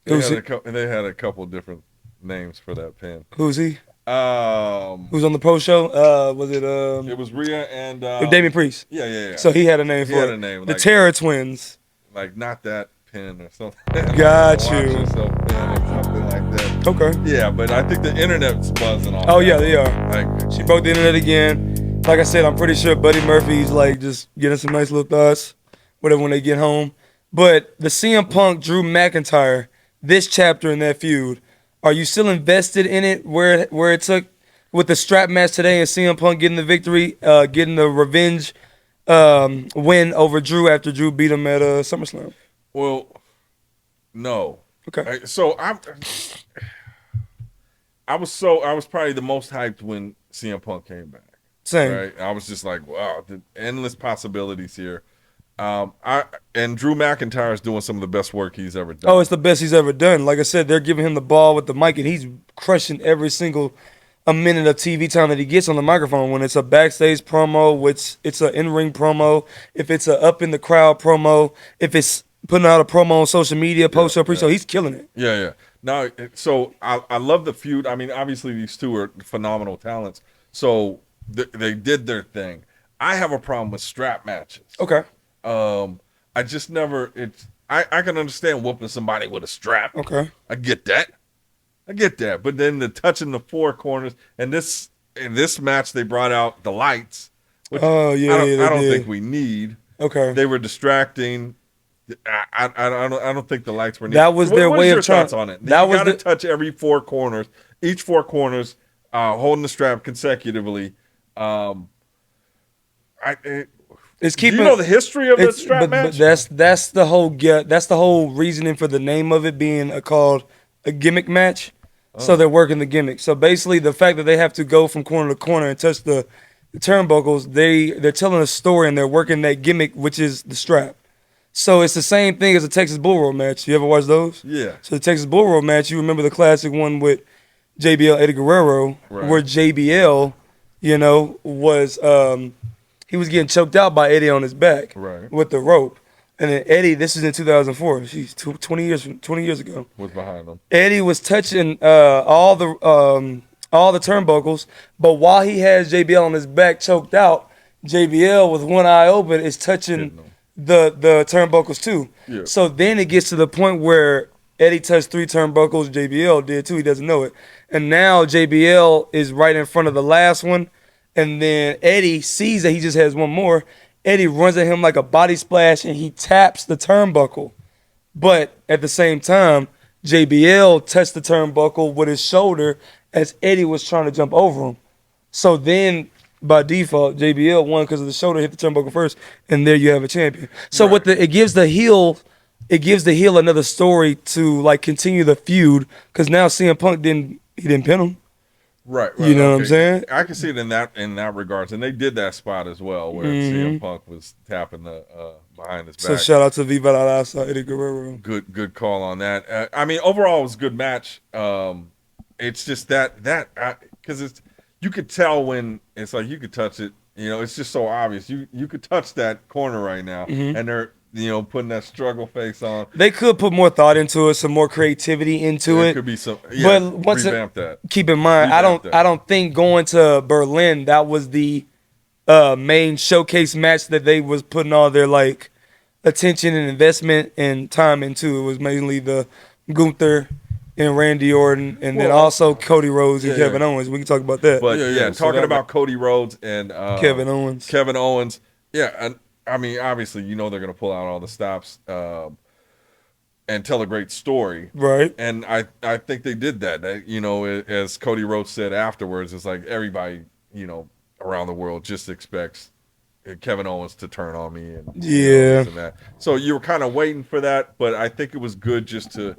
they had a couple different names for that pin. Who's he? Who's on the post show? Was it? It was Rhea and Damien Priest. Yeah. So he had a name for it. The like, Terror Twins. Like not that pin or something. Got you. Or something like that. Okay. Yeah, but I think the internet's buzzing off. Oh yeah, they are. Like she broke the internet again. Like I said, I'm pretty sure Buddy Murphy's like just getting some nice little thoughts, whatever when they get home. But the CM Punk Drew McIntyre, this chapter in that feud, are you still invested in it? Where it took with the strap match today and CM Punk getting the victory, getting the revenge win over Drew after Drew beat him at SummerSlam? Well, no. Okay. So I was probably the most hyped when CM Punk came back. Same. Right. I was just like, wow, the endless possibilities here. And Drew McIntyre is doing some of the best work he's ever done. Oh, it's the best he's ever done. Like I said, they're giving him the ball with the mic, and he's crushing every single a minute of TV time that he gets on the microphone. When it's a backstage promo, which it's an in-ring promo, if it's a up in the crowd promo, if it's putting out a promo on social media, post-show, pre-show, he's killing it. Yeah. Now, so I love the feud. I mean, obviously these two are phenomenal talents. So they did their thing. I have a problem with strap matches. Okay. I just never. I can understand whooping somebody with a strap. Okay. I get that. But then the touching the four corners, and in this match they brought out the lights. Which I don't think we need. Okay. They were distracting. I don't think the lights were needed. That was their way of trying. Thoughts on it? You got to touch every four corners, each four corners, holding the strap consecutively. It's keeping, do you know the history of the strap match? But that's the whole reasoning for the name of it being called a gimmick match. So they're working the gimmick. So basically, the fact that they have to go from corner to corner and touch the turnbuckles, they're telling a story and they're working that gimmick, which is the strap. So it's the same thing as a Texas Bull Rope match. You ever watch those? Yeah. So the Texas Bull Rope match, you remember the classic one with JBL, Eddie Guerrero, where JBL, was he was getting choked out by Eddie on his back with the rope. And then Eddie, this is in 2004. She's 20 years ago. Was behind him. Eddie was touching all the turnbuckles, but while he has JBL on his back choked out, JBL with one eye open is touching the turnbuckles too. Yeah. So then it gets to the point where Eddie touched 3 turnbuckles, JBL did too, he doesn't know it. And now JBL is right in front of the last one, and then Eddie sees that he just has one more. Eddie runs at him like a body splash and he taps the turnbuckle. But at the same time, JBL touched the turnbuckle with his shoulder as Eddie was trying to jump over him. So then by default, JBL won because of the shoulder hit the turnbuckle first, and there you have a champion. So it gives the heel another story to like continue the feud, because now CM Punk didn't pin him. Right. You know what I'm saying? I can see it in that regards, and they did that spot as well where CM Punk was tapping the behind his back. So shout out to Viva La Raza, Eddie Guerrero. Good call on that. I mean, overall it was a good match. It's just that because you could tell when it's like you could touch it. It's just so obvious. You could touch that corner right now, and they're putting that struggle face on. They could put more thought into it, some more creativity into it. Could be some. But once revamp that. Keep in mind, I don't think going to Berlin that was the main showcase match that they was putting all their like attention and investment and time into. It was mainly the Gunther and Randy Orton, and then also Cody Rhodes and Kevin Owens. We can talk about that. But talking about Cody Rhodes and Kevin Owens. Kevin Owens, and I mean, obviously, they're going to pull out all the stops and tell a great story, right? And I think they did that. As Cody Rhodes said afterwards, it's like everybody, around the world just expects Kevin Owens to turn on me, and this and that. So you were kind of waiting for that, but I think it was good just to.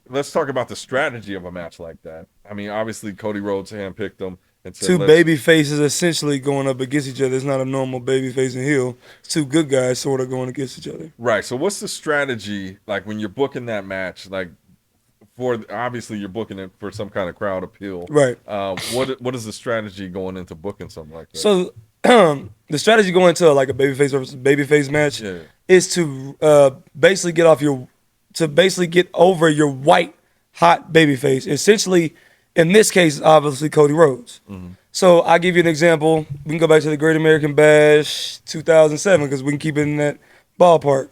Let's talk about the strategy of a match like that. I mean, obviously, Cody Rhodes handpicked them. And said, two baby faces essentially going up against each other. It's not a normal baby face and heel. It's two good guys sort of going against each other. Right. So what's the strategy, like, when you're booking that match? Like, obviously, you're booking it for some kind of crowd appeal. Right. What is the strategy going into booking something like that? So the strategy going into like a babyface versus babyface match is to basically get over your white hot babyface. Essentially, in this case, obviously Cody Rhodes. Mm-hmm. So I'll give you an example. We can go back to the Great American Bash 2007 because we can keep it in that ballpark.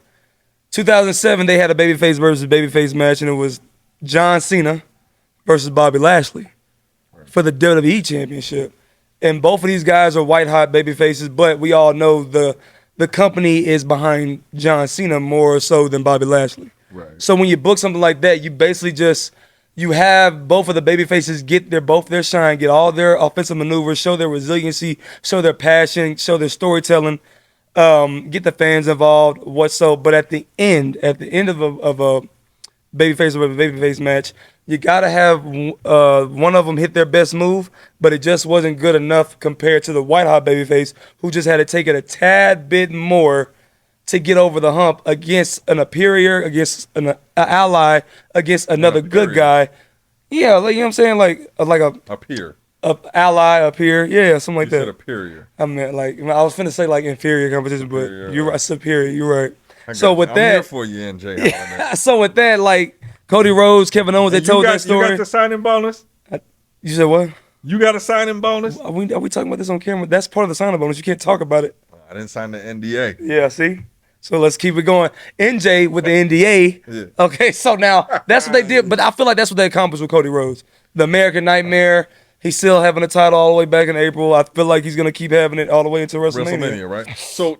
2007, they had a babyface versus babyface match, and it was John Cena versus Bobby Lashley for the WWE Championship. And both of these guys are white hot babyfaces, but we all know the company is behind John Cena more so than Bobby Lashley. Right. So when you book something like that, you basically you have both of the baby faces get their shine, get all their offensive maneuvers, show their resiliency, show their passion, show their storytelling, get the fans involved, but at the end of a babyface or a babyface match, you gotta have one of them hit their best move, but it just wasn't good enough compared to the white hot babyface who just had to take it a tad bit more to get over the hump against an superior, against an ally, against another good guy. Yeah, like, you know what I'm saying? Like a peer. A ally, a peer. Yeah, something like you that. Said a peer. I mean, like, I was finna say like inferior competition, but you're right, superior. You're right. I'm that, here for you, NJ. Yeah, so with that, like Cody Rhodes, Kevin Owens, they told that story. You got the signing bonus? You said what? You got a signing bonus? Are we talking about this on camera? That's part of the signing bonus. You can't talk about it. I didn't sign the NDA. Yeah, see? So let's keep it going. NJ with the NDA. Yeah. Okay, so now that's what they did, but I feel like that's what they accomplished with Cody Rhodes. The American Nightmare. He's still having a title all the way back in April. I feel like he's going to keep having it all the way until WrestleMania. Right? So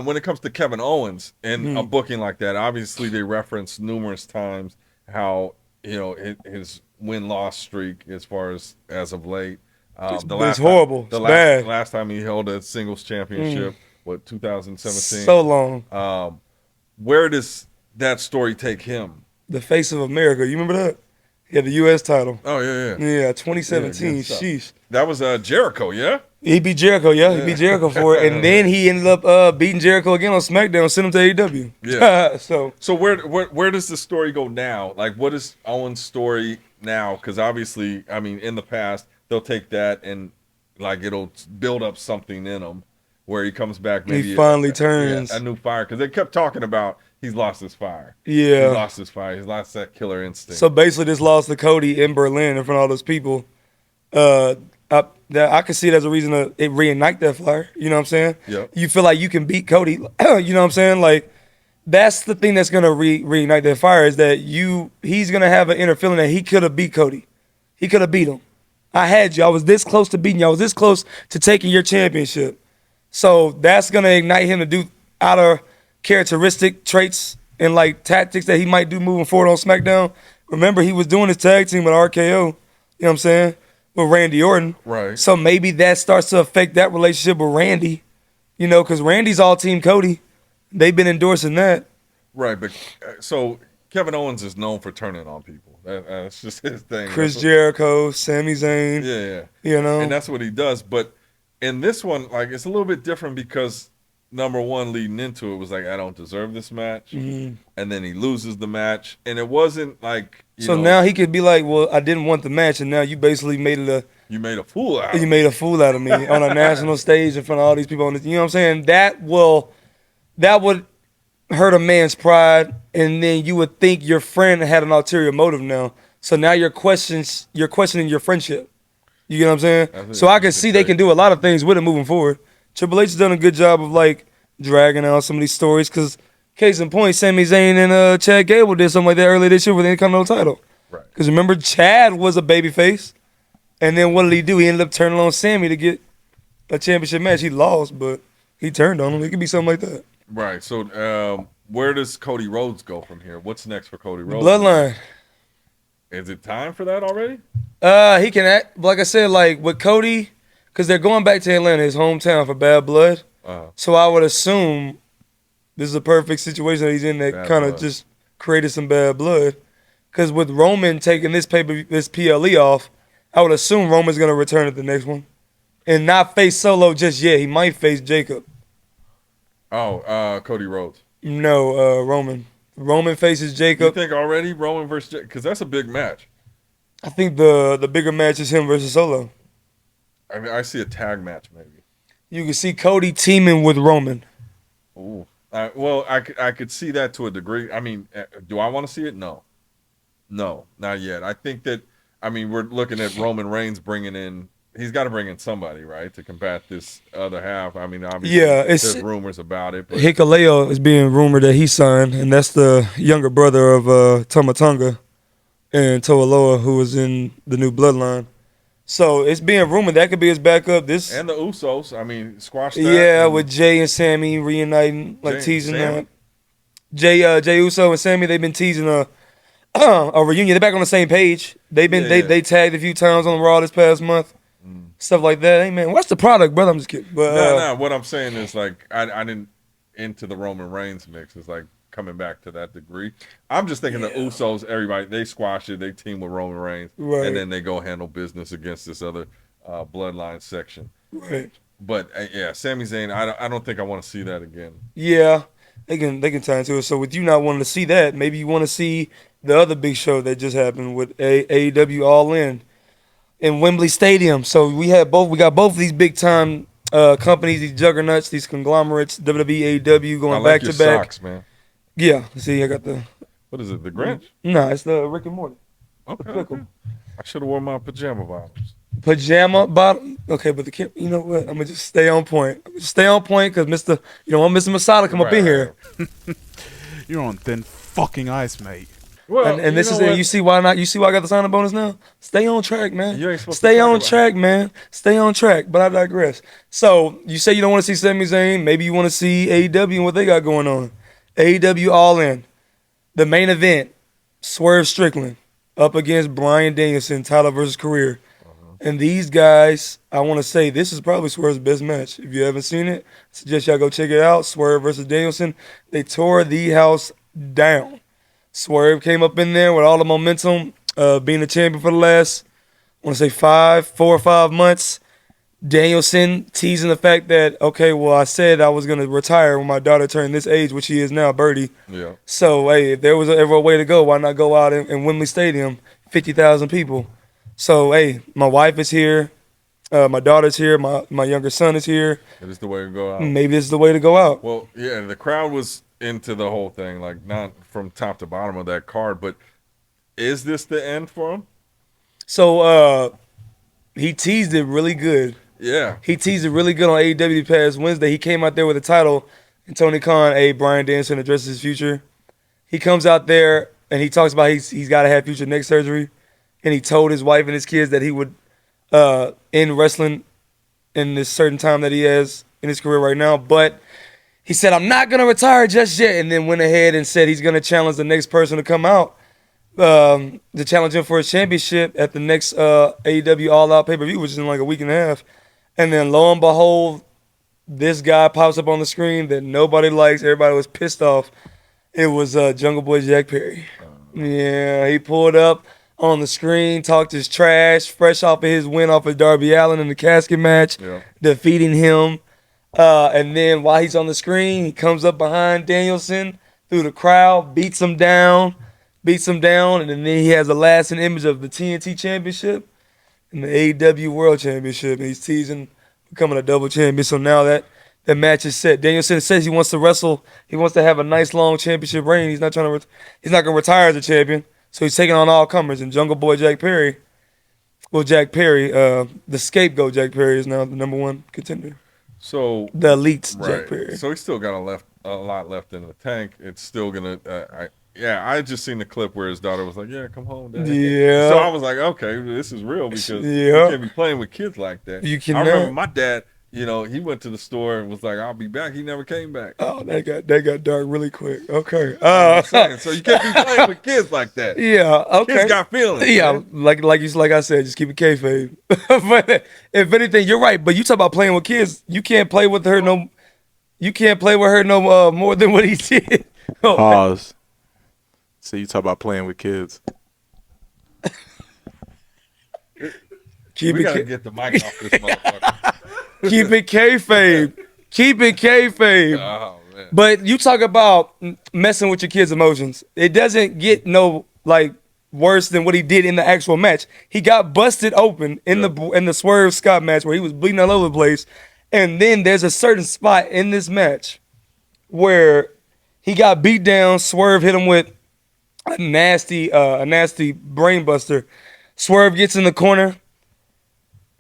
when it comes to Kevin Owens and a booking like that, obviously they reference numerous times how, his win-loss streak as far as of late. It's horrible. It's bad. Last time he held a singles championship, 2017? So long. Where does that story take him? The face of America. You remember that? He had the U.S. title. Oh, yeah. Yeah, 2017. Sheesh. That was Jericho, yeah? He beat Jericho, He beat Jericho for it. And then he ended up beating Jericho again on SmackDown, sent him to AEW. Yeah. So where does the story go now? Like, what is Owens' story now? Because obviously, I mean, in the past, they'll take that and, like, it'll build up something in him where he comes back. Maybe he finally turns. A new fire. Because they kept talking about he's lost his fire. Yeah. He lost his fire. He's lost that killer instinct. So basically, this loss to Cody in Berlin in front of all those people, I can see it as a reason to reignite that fire. You know what I'm saying? Yep. You feel like you can beat Cody. You know what I'm saying? Like, that's the thing that's going to reignite that fire is that he's going to have an inner feeling that he could have beat Cody. He could have beat him. I had you. I was this close to beating you. I was this close to taking your championship. So that's going to ignite him to do outer characteristic traits and like tactics that he might do moving forward on SmackDown. Remember, he was doing his tag team with RKO. You know what I'm saying? With Randy Orton. Right. So maybe that starts to affect that relationship with Randy. Because Randy's all Team Cody. They've been endorsing that. Right, but so Kevin Owens is known for turning on people. That's just his thing. Chris Jericho, Sami Zayn. Yeah. And that's what he does. But in this one, like, it's a little bit different because number one, leading into it was like, I don't deserve this match. Mm-hmm. And then he loses the match. And it wasn't like, now he could be like, well, I didn't want the match. And now you basically made it you made a fool out of me. You made a fool out of me on a national stage in front of all these people. You know what I'm saying? That would hurt a man's pride. And then you would think your friend had an ulterior motive now. So now you're questioning your friendship. You get what I'm saying? So I can see they can do a lot of things with it moving forward. Triple H has done a good job of like dragging out some of these stories because Case in point, Sami Zayn and Chad Gable did something like that earlier this year with the Intercontinental title. Right. Because remember, Chad was a babyface, and then what did he do? He ended up turning on Sami to get a championship match. He lost, but he turned on him. It could be something like that. Right. So where does Cody Rhodes go from here? What's next for Cody Rhodes? Bloodline. Is it time for that already? He can act, like I said, like with Cody, because they're going back to Atlanta, his hometown, for Bad Blood. So I would assume this is a perfect situation that he's in that kind of just created some bad blood. Because with Roman taking this PLE off, I would assume Roman's going to return at the next one. And not face Solo just yet. He might face Jacob. Oh, Cody Rhodes. No, Roman. Roman faces Jacob. You think already Roman versus Jacob? Because that's a big match. I think the bigger match is him versus Solo. I mean, I see a tag match maybe. You can see Cody teaming with Roman. Ooh. Well, I could see that to a degree. I mean, do I want to see it? No. No, not yet. I think that, I mean, we're looking at Roman Reigns bringing in, he's got to bring in somebody, right, to combat this other half. I mean, obviously, there's rumors about it. But Hikuleo is being rumored that he signed, and that's the younger brother of Tama Tonga and Toa, who was in the new Bloodline. So it's being rumored that could be his backup. And the Usos, I mean, squash that. Yeah, with Jay and Sammy reuniting, like teasing that. Jay Uso and Sammy, they've been teasing a reunion. They're back on the same page. They've been they tagged a few times on Raw this past month. Stuff like that. Hey man, what's the product, brother? I'm just kidding. But no. What I'm saying is like I didn't into the Roman Reigns mix. It's like coming back to that degree. I'm just thinking the Usos, everybody, they squash it, they team with Roman Reigns, and then they go handle business against this other bloodline section. Right. But yeah, Sami Zayn, I don't think I want to see that again. Yeah, they can tie into it. So with you not wanting to see that, maybe you want to see the other big show that just happened with AEW All In Wembley Stadium. So we got both of these big time companies, these juggernauts, these conglomerates, WWE, AEW going back to back. Socks, man. Yeah, see, I got the. What is it? The Grinch? No, it's the Rick and Morty. Okay. I should have worn my pajama bottoms. Pajama bottom. Okay, but you know what? I'm gonna just stay on point. Stay on point because Mr. You don't want Mr. Masada come up in here. You're on thin fucking ice, mate. Well, and this is it. You see why not? You see why I got the signing bonus now? Stay on track, man. You ain't supposed Stay to on track, man. Stay on track. But I digress. So you say you don't want to see Sami Zayn. Maybe you want to see AEW and what they got going on. AEW All In, the main event. Swerve Strickland up against Bryan Danielson, title versus career. And these guys, I want to say this is probably Swerve's best match. If you haven't seen it, I suggest y'all go check it out. Swerve versus Danielson. They tore the house down. Swerve came up in there with all the momentum, being the champion for the last, I want to say 4 or 5 months. Danielson teasing the fact that, okay, well, I said I was going to retire when my daughter turned this age, which she is now, Birdie. Yeah. So, hey, if there was ever a way to go, why not go out in Wembley Stadium, 50,000 people? So, hey, my wife is here. My daughter's here. My younger son is here. It is the way to go out. Maybe this is the way to go out. Well, yeah, the crowd was into the whole thing, like not from top to bottom of that card, but is this the end for him? So, he teased it really good. Yeah. He teased it really good on AEW past Wednesday. He came out there with a title, and Tony Khan, Bryan Danielson addresses his future. He comes out there, and he talks about he's got to have future neck surgery. And he told his wife and his kids that he would end wrestling in this certain time that he has in his career right now. But he said, I'm not going to retire just yet. And then went ahead and said he's going to challenge the next person to come out to challenge him for his championship at the next AEW All Out pay-per-view, which is in like a week and a half. And then lo and behold, this guy pops up on the screen that nobody likes. Everybody was pissed off. It was Jungle Boy Jack Perry. Yeah, he pulled up on the screen, talked his trash, fresh off of his win off of Darby Allin in the casket match, defeating him. And then while he's on the screen, he comes up behind Danielson through the crowd, beats him down, and then he has a lasting image of the TNT Championship and the AEW World Championship. And he's teasing becoming a double champion. So now that match is set. Danielson says he wants to wrestle. He wants to have a nice long championship reign. He's not going to retire as a champion. So he's taking on all comers. And Jungle Boy Jack Perry, the scapegoat Jack Perry is now the #1 contender. So the elite's Jack Perry. So he's still got a a lot left in the tank. It's still gonna. I just seen the clip where his daughter was like, "Yeah, come home, Dad." Yeah. So I was like, "Okay, this is real because you Yeah. can't be playing with kids like that." You I cannot. remember my dad. You know, he went to the store and was like, "I'll be back." He never came back. Oh, that got dark really quick. Okay. I'm saying, so you can't be playing with kids like that. Yeah. Okay. Kids got feelings. Yeah, man. like I said, just keep it kayfabe. But if anything, you're right. But you talk about playing with kids, you can't play with her no. You can't play with her no more than what he did. Pause. So you talk about playing with kids. We gotta get the mic off this motherfucker. Keep it kayfabe. Keep it kayfabe. Oh man. But you talk about messing with your kids' emotions. It doesn't get no like worse than what he did in the actual match. He got busted open in the Swerve Scott match where he was bleeding all over the place. And then there's a certain spot in this match where he got beat down. Swerve hit him with a nasty brain buster. Swerve gets in the corner.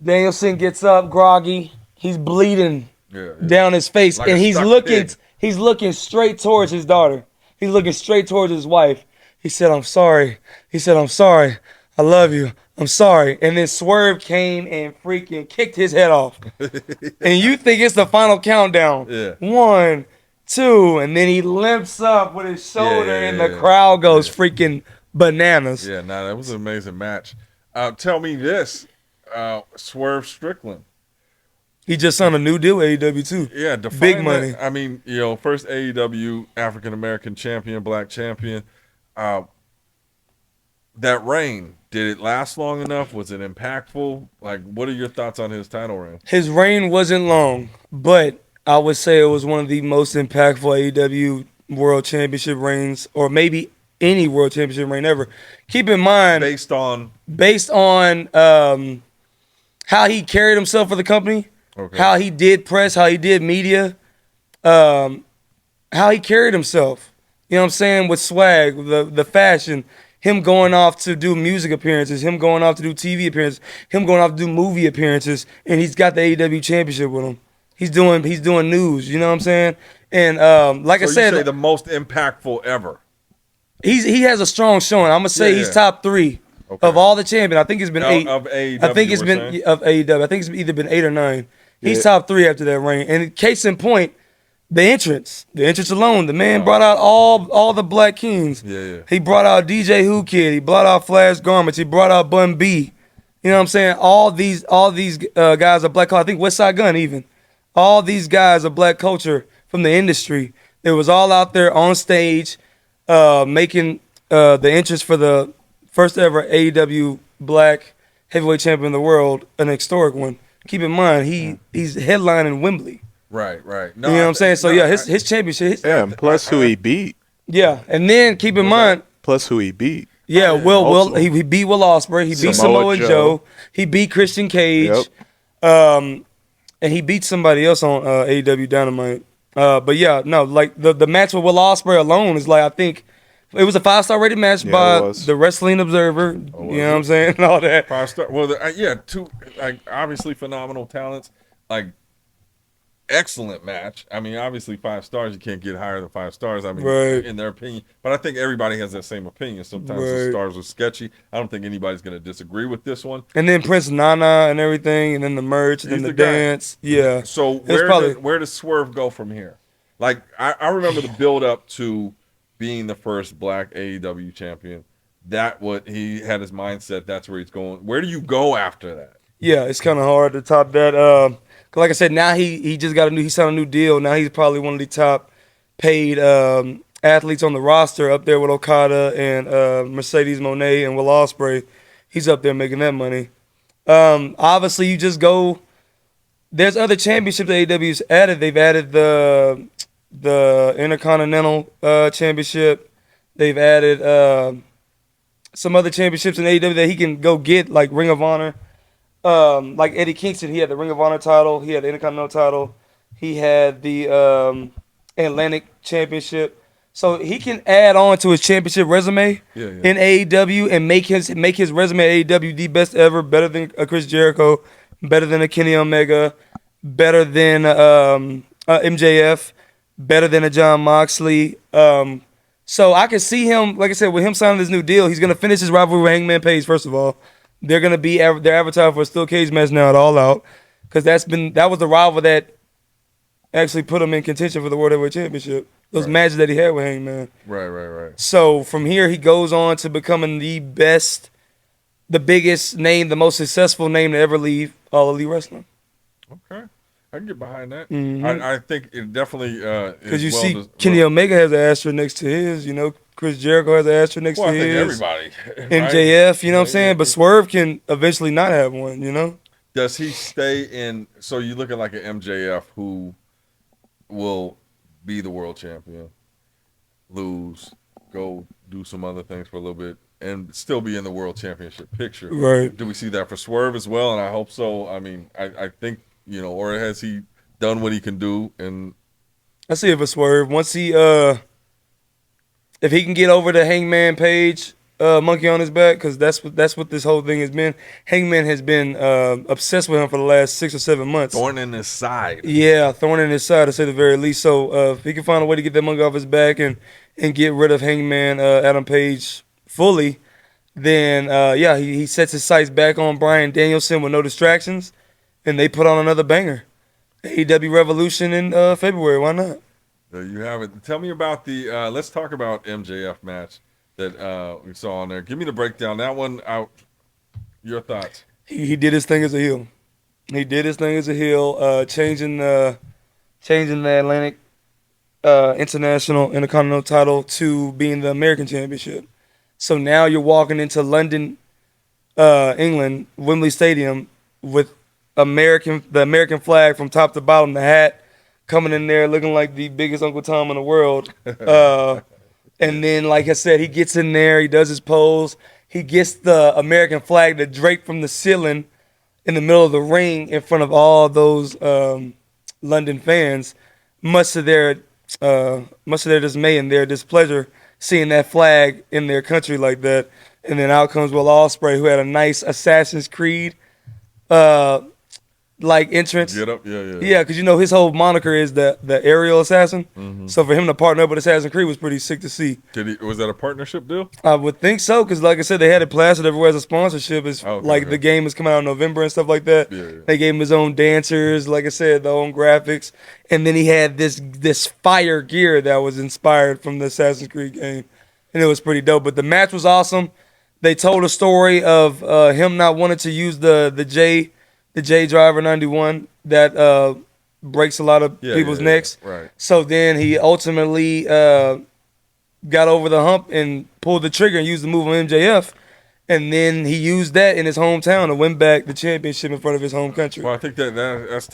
Danielson gets up, groggy. He's bleeding down his face, Like and a he's stuck looking. pig. He's looking straight towards his daughter. He's looking straight towards his wife. He said, "I'm sorry." He said, "I'm sorry. I love you. I'm sorry." And then Swerve came and freaking kicked his head off. And you think it's the final countdown? Yeah. 1, 2, and then he limps up with his shoulder, and the yeah. crowd goes freaking bananas. Yeah, that was an amazing match. Tell me this, Swerve Strickland. He just signed a new deal with AEW too. Yeah, define Big that. money. I mean, first AEW African American champion, black champion. That reign, did it last long enough? Was it impactful? Like, what are your thoughts on his title reign? His reign wasn't long, but I would say it was one of the most impactful AEW World Championship reigns, or maybe any World Championship reign ever. Keep in mind, Based on how he carried himself for the company, Okay. how he did press, how he did media, how he carried himself. You know what I'm saying? With swag, the fashion, him going off to do music appearances, him going off to do TV appearances, him going off to do movie appearances, and he's got the AEW championship with him. He's doing news, you know what I'm saying? And like I So said, you say the most impactful ever. he has a strong showing. I'm gonna say he's top 3 of all the champions. I think it's been 8 of AEW. I think it's been we're saying? of AEW. I think it's either been 8 or 9. He's Yeah. top 3 after that reign. And case in point, the entrance alone. The man brought out all the Black Kings. Yeah. He brought out DJ Who Kid. He brought out Flash Garments. He brought out Bun B. You know what I'm saying? All these guys are black culture. I think West Side Gun even. All these guys are black culture from the industry. It was all out there on stage, making the entrance for the first ever AEW Black Heavyweight Champion of the world an historic one. Keep in mind, he's headlining Wembley. Right. No, You know what I'm saying? So yeah, his championship. Yeah, and plus who he beat. Yeah, and then keep in mind, Plus who he beat. yeah, Will Also. he beat Will Ospreay, he beat Samoa Samoa Joe, he beat Christian Cage, and he beat somebody else on AEW Dynamite. But yeah, no, like the match with Will Ospreay alone is like, I think it was a 5-star rated match Yeah, it by was. the Wrestling Observer. You know what I'm saying? And all that. 5-star. Well, two obviously phenomenal talents. Like, excellent match. I mean, obviously 5 stars. You can't get higher than 5 stars. I mean, Right. in their opinion. But I think everybody has that same opinion. Sometimes the Right. stars are sketchy. I don't think anybody's going to disagree with this one. And then Prince Nana and everything, and then the merch, and then He's the the guy. dance. Yeah. So was where does Swerve go from here? Like, I remember the build up to being the first black AEW champion. That what he had his mindset. That's where he's going. Where do you go after that? Yeah, it's kind of hard to top that. 'Cause like I said, now he just got he signed a new deal. Now he's probably one of the top paid athletes on the roster, up there with Okada and Mercedes Moné and Will Ospreay. He's up there making that money. Obviously, you just go. There's other championships that AEW's added. They've added the Intercontinental Championship. They've added some other championships in AEW that he can go get, like Ring of Honor. Like Eddie Kingston, he had the Ring of Honor title. He had the Intercontinental title. He had the Atlantic Championship. So he can add on to his championship resume in AEW and make his resume at AEW the best ever, better than Chris Jericho, better than a Kenny Omega, better than MJF, better than a John Moxley. So I can see him, like I said, with him signing this new deal, he's gonna finish his rivalry with Hangman Page. First of all, they're advertising for a steel cage match now at All Out, because that was the rival that actually put him in contention for the World Heavyweight Championship. Those matches that he had with Hangman. Right. So from here, he goes on to becoming the best, the biggest name, the most successful name to ever leave All Elite Wrestling. Okay. I can get behind that. Mhm. I think it definitely Because you see, Kenny Omega has an asterisk next to his. You know, Chris Jericho has an asterisk next Well, to I think his. everybody. MJF, you know what I'm Right? saying? But Swerve can eventually not have one, you know? Does he stay in? So you look at like an MJF who will be the world champion, lose, go do some other things for a little bit, and still be in the world championship picture. Right. Do we see that for Swerve as well? And I hope so. I mean, I think, you know, or has he done what he can do? And I see it for Swerve. Once he, if he can get over the Hangman Page monkey on his back, because that's what this whole thing has been. Hangman has been obsessed with him for the last 6 or 7 months. thorn in his side. Yeah, thorn in his side, to say the very least. So if he can find a way to get that monkey off his back and get rid of Hangman Adam Page fully, then yeah, he sets his sights back on Bryan Danielson with no distractions, and they put on another banger. AEW Revolution in February. Why not? There you have it. Tell me about the. Let's talk about MJF match that we saw on there. Give me the breakdown. That one out. Your thoughts? He did his thing as a heel. He did his thing as a heel, changing the Atlantic International Intercontinental title to being the American Championship. So now you're walking into London, England, Wembley Stadium with the American flag from top to bottom, the hat coming in there looking like the biggest Uncle Tom in the world. And then, like I said, he gets in there, he does his pose, he gets the American flag to drape from the ceiling in the middle of the ring in front of all those London fans, much to their dismay and their displeasure, seeing that flag in their country like that. And then out comes Will Ospreay, who had a nice Assassin's Creed like entrance. Get up, yeah. Yeah, because you know his whole moniker is the aerial assassin. So for him to partner up with Assassin's Creed was pretty sick to see. Was that a partnership deal? I would think so, because like I said, they had it plastered everywhere as a sponsorship. It's the game is coming out in November and stuff like that. Yeah. They gave him his own dancers, like I said, their own graphics, and then he had this fire gear that was inspired from the Assassin's Creed game, and it was pretty dope. But the match was awesome. They told a story of him not wanting to use the J Driver 91 that breaks a lot of people's necks. Right. So then he ultimately got over the hump and pulled the trigger and used the move on MJF. And then he used that in his hometown to win back the championship in front of his home country. Well, I think that's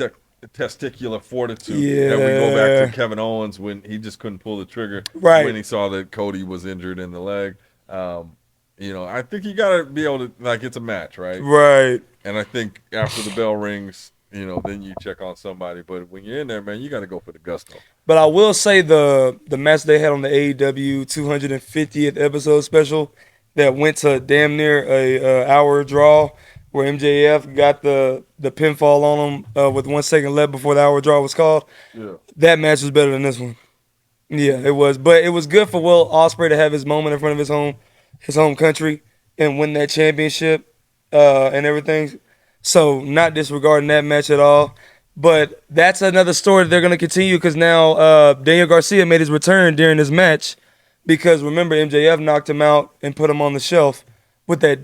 testicular fortitude. Yeah. That we go back to Kevin Owens when he just couldn't pull the trigger when he saw that Cody was injured in the leg. You know, I think you got to be able to, like, it's a match, right? Right. And I think after the bell rings, you know, then you check on somebody. But when you're in there, man, you got to go for the gusto. But I will say the match they had on the AEW 250th episode special that went to damn near a hour draw, where MJF got the pinfall on him with 1 second left before the hour draw was called. Yeah. That match was better than this one. Yeah, it was. But it was good for Will Ospreay to have his moment in front of his home country and win that championship and everything. So not disregarding that match at all. But that's another story that they're going to continue, because now Daniel Garcia made his return during this match, because remember MJF knocked him out and put him on the shelf with that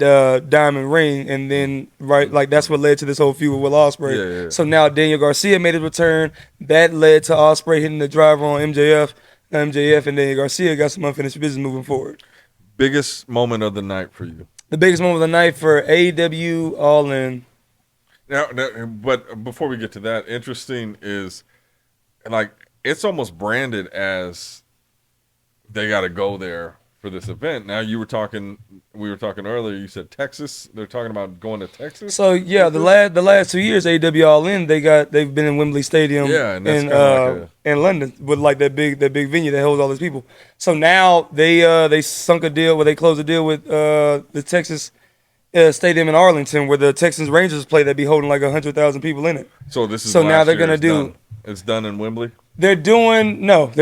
diamond ring, and then that's what led to this whole feud with Will Ospreay. Yeah. So now Daniel Garcia made his return. That led to Ospreay hitting the driver on MJF. Now MJF and Daniel Garcia got some unfinished business moving forward. Biggest moment of the night for you? The biggest moment of the night for AEW All In. Now, but before we get to that, interesting is, like, it's almost branded as they got to go there for this event. Now we were talking earlier. You said Texas. They're talking about going to Texas. So yeah, the last 2 years, AEW All In, they've been in Wembley Stadium. Yeah, and that's in London with like that big venue that holds all these people. So now they sunk a deal where they closed a deal with the Texas stadium in Arlington, where the Texans Rangers play, that be holding like 100,000 people in it. So this is now they're gonna do. It's done in Wembley. They're doing or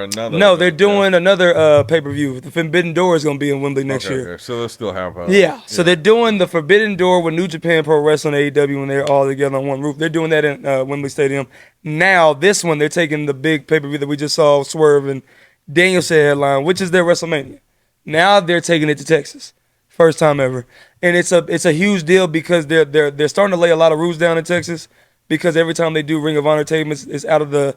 another. no, they're doing another pay-per-view. The Forbidden Door is going to be in Wembley next year. Okay, so they'll still have So they're doing the Forbidden Door with New Japan Pro Wrestling AEW when they're all together on one roof. They're doing that in Wembley Stadium. Now this one they're taking the big pay-per-view that we just saw Swerve and Danielson headline, which is their WrestleMania. Now they're taking it to Texas. First time ever. And it's a huge deal because they're starting to lay a lot of rules down in Texas. Because every time they do Ring of Honor tapings, it's out of the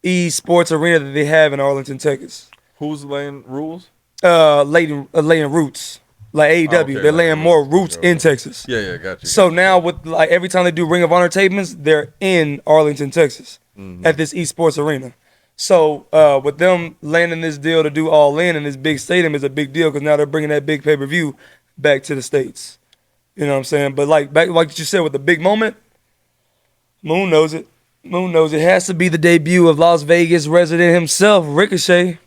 eSports arena that they have in Arlington, Texas. Who's laying rules? Laying roots. Like AEW. They're laying more roots in Texas. Yeah, gotcha. So now with like every time they do Ring of Honor tapings, they're in Arlington, Texas. At this eSports arena. So with them landing this deal to do All In this big stadium is a big deal because now they're bringing that big pay-per-view back to the States. You know what I'm saying? But like you said with the big moment, Moon knows it. Moon knows it has to be the debut of Las Vegas resident himself, Ricochet.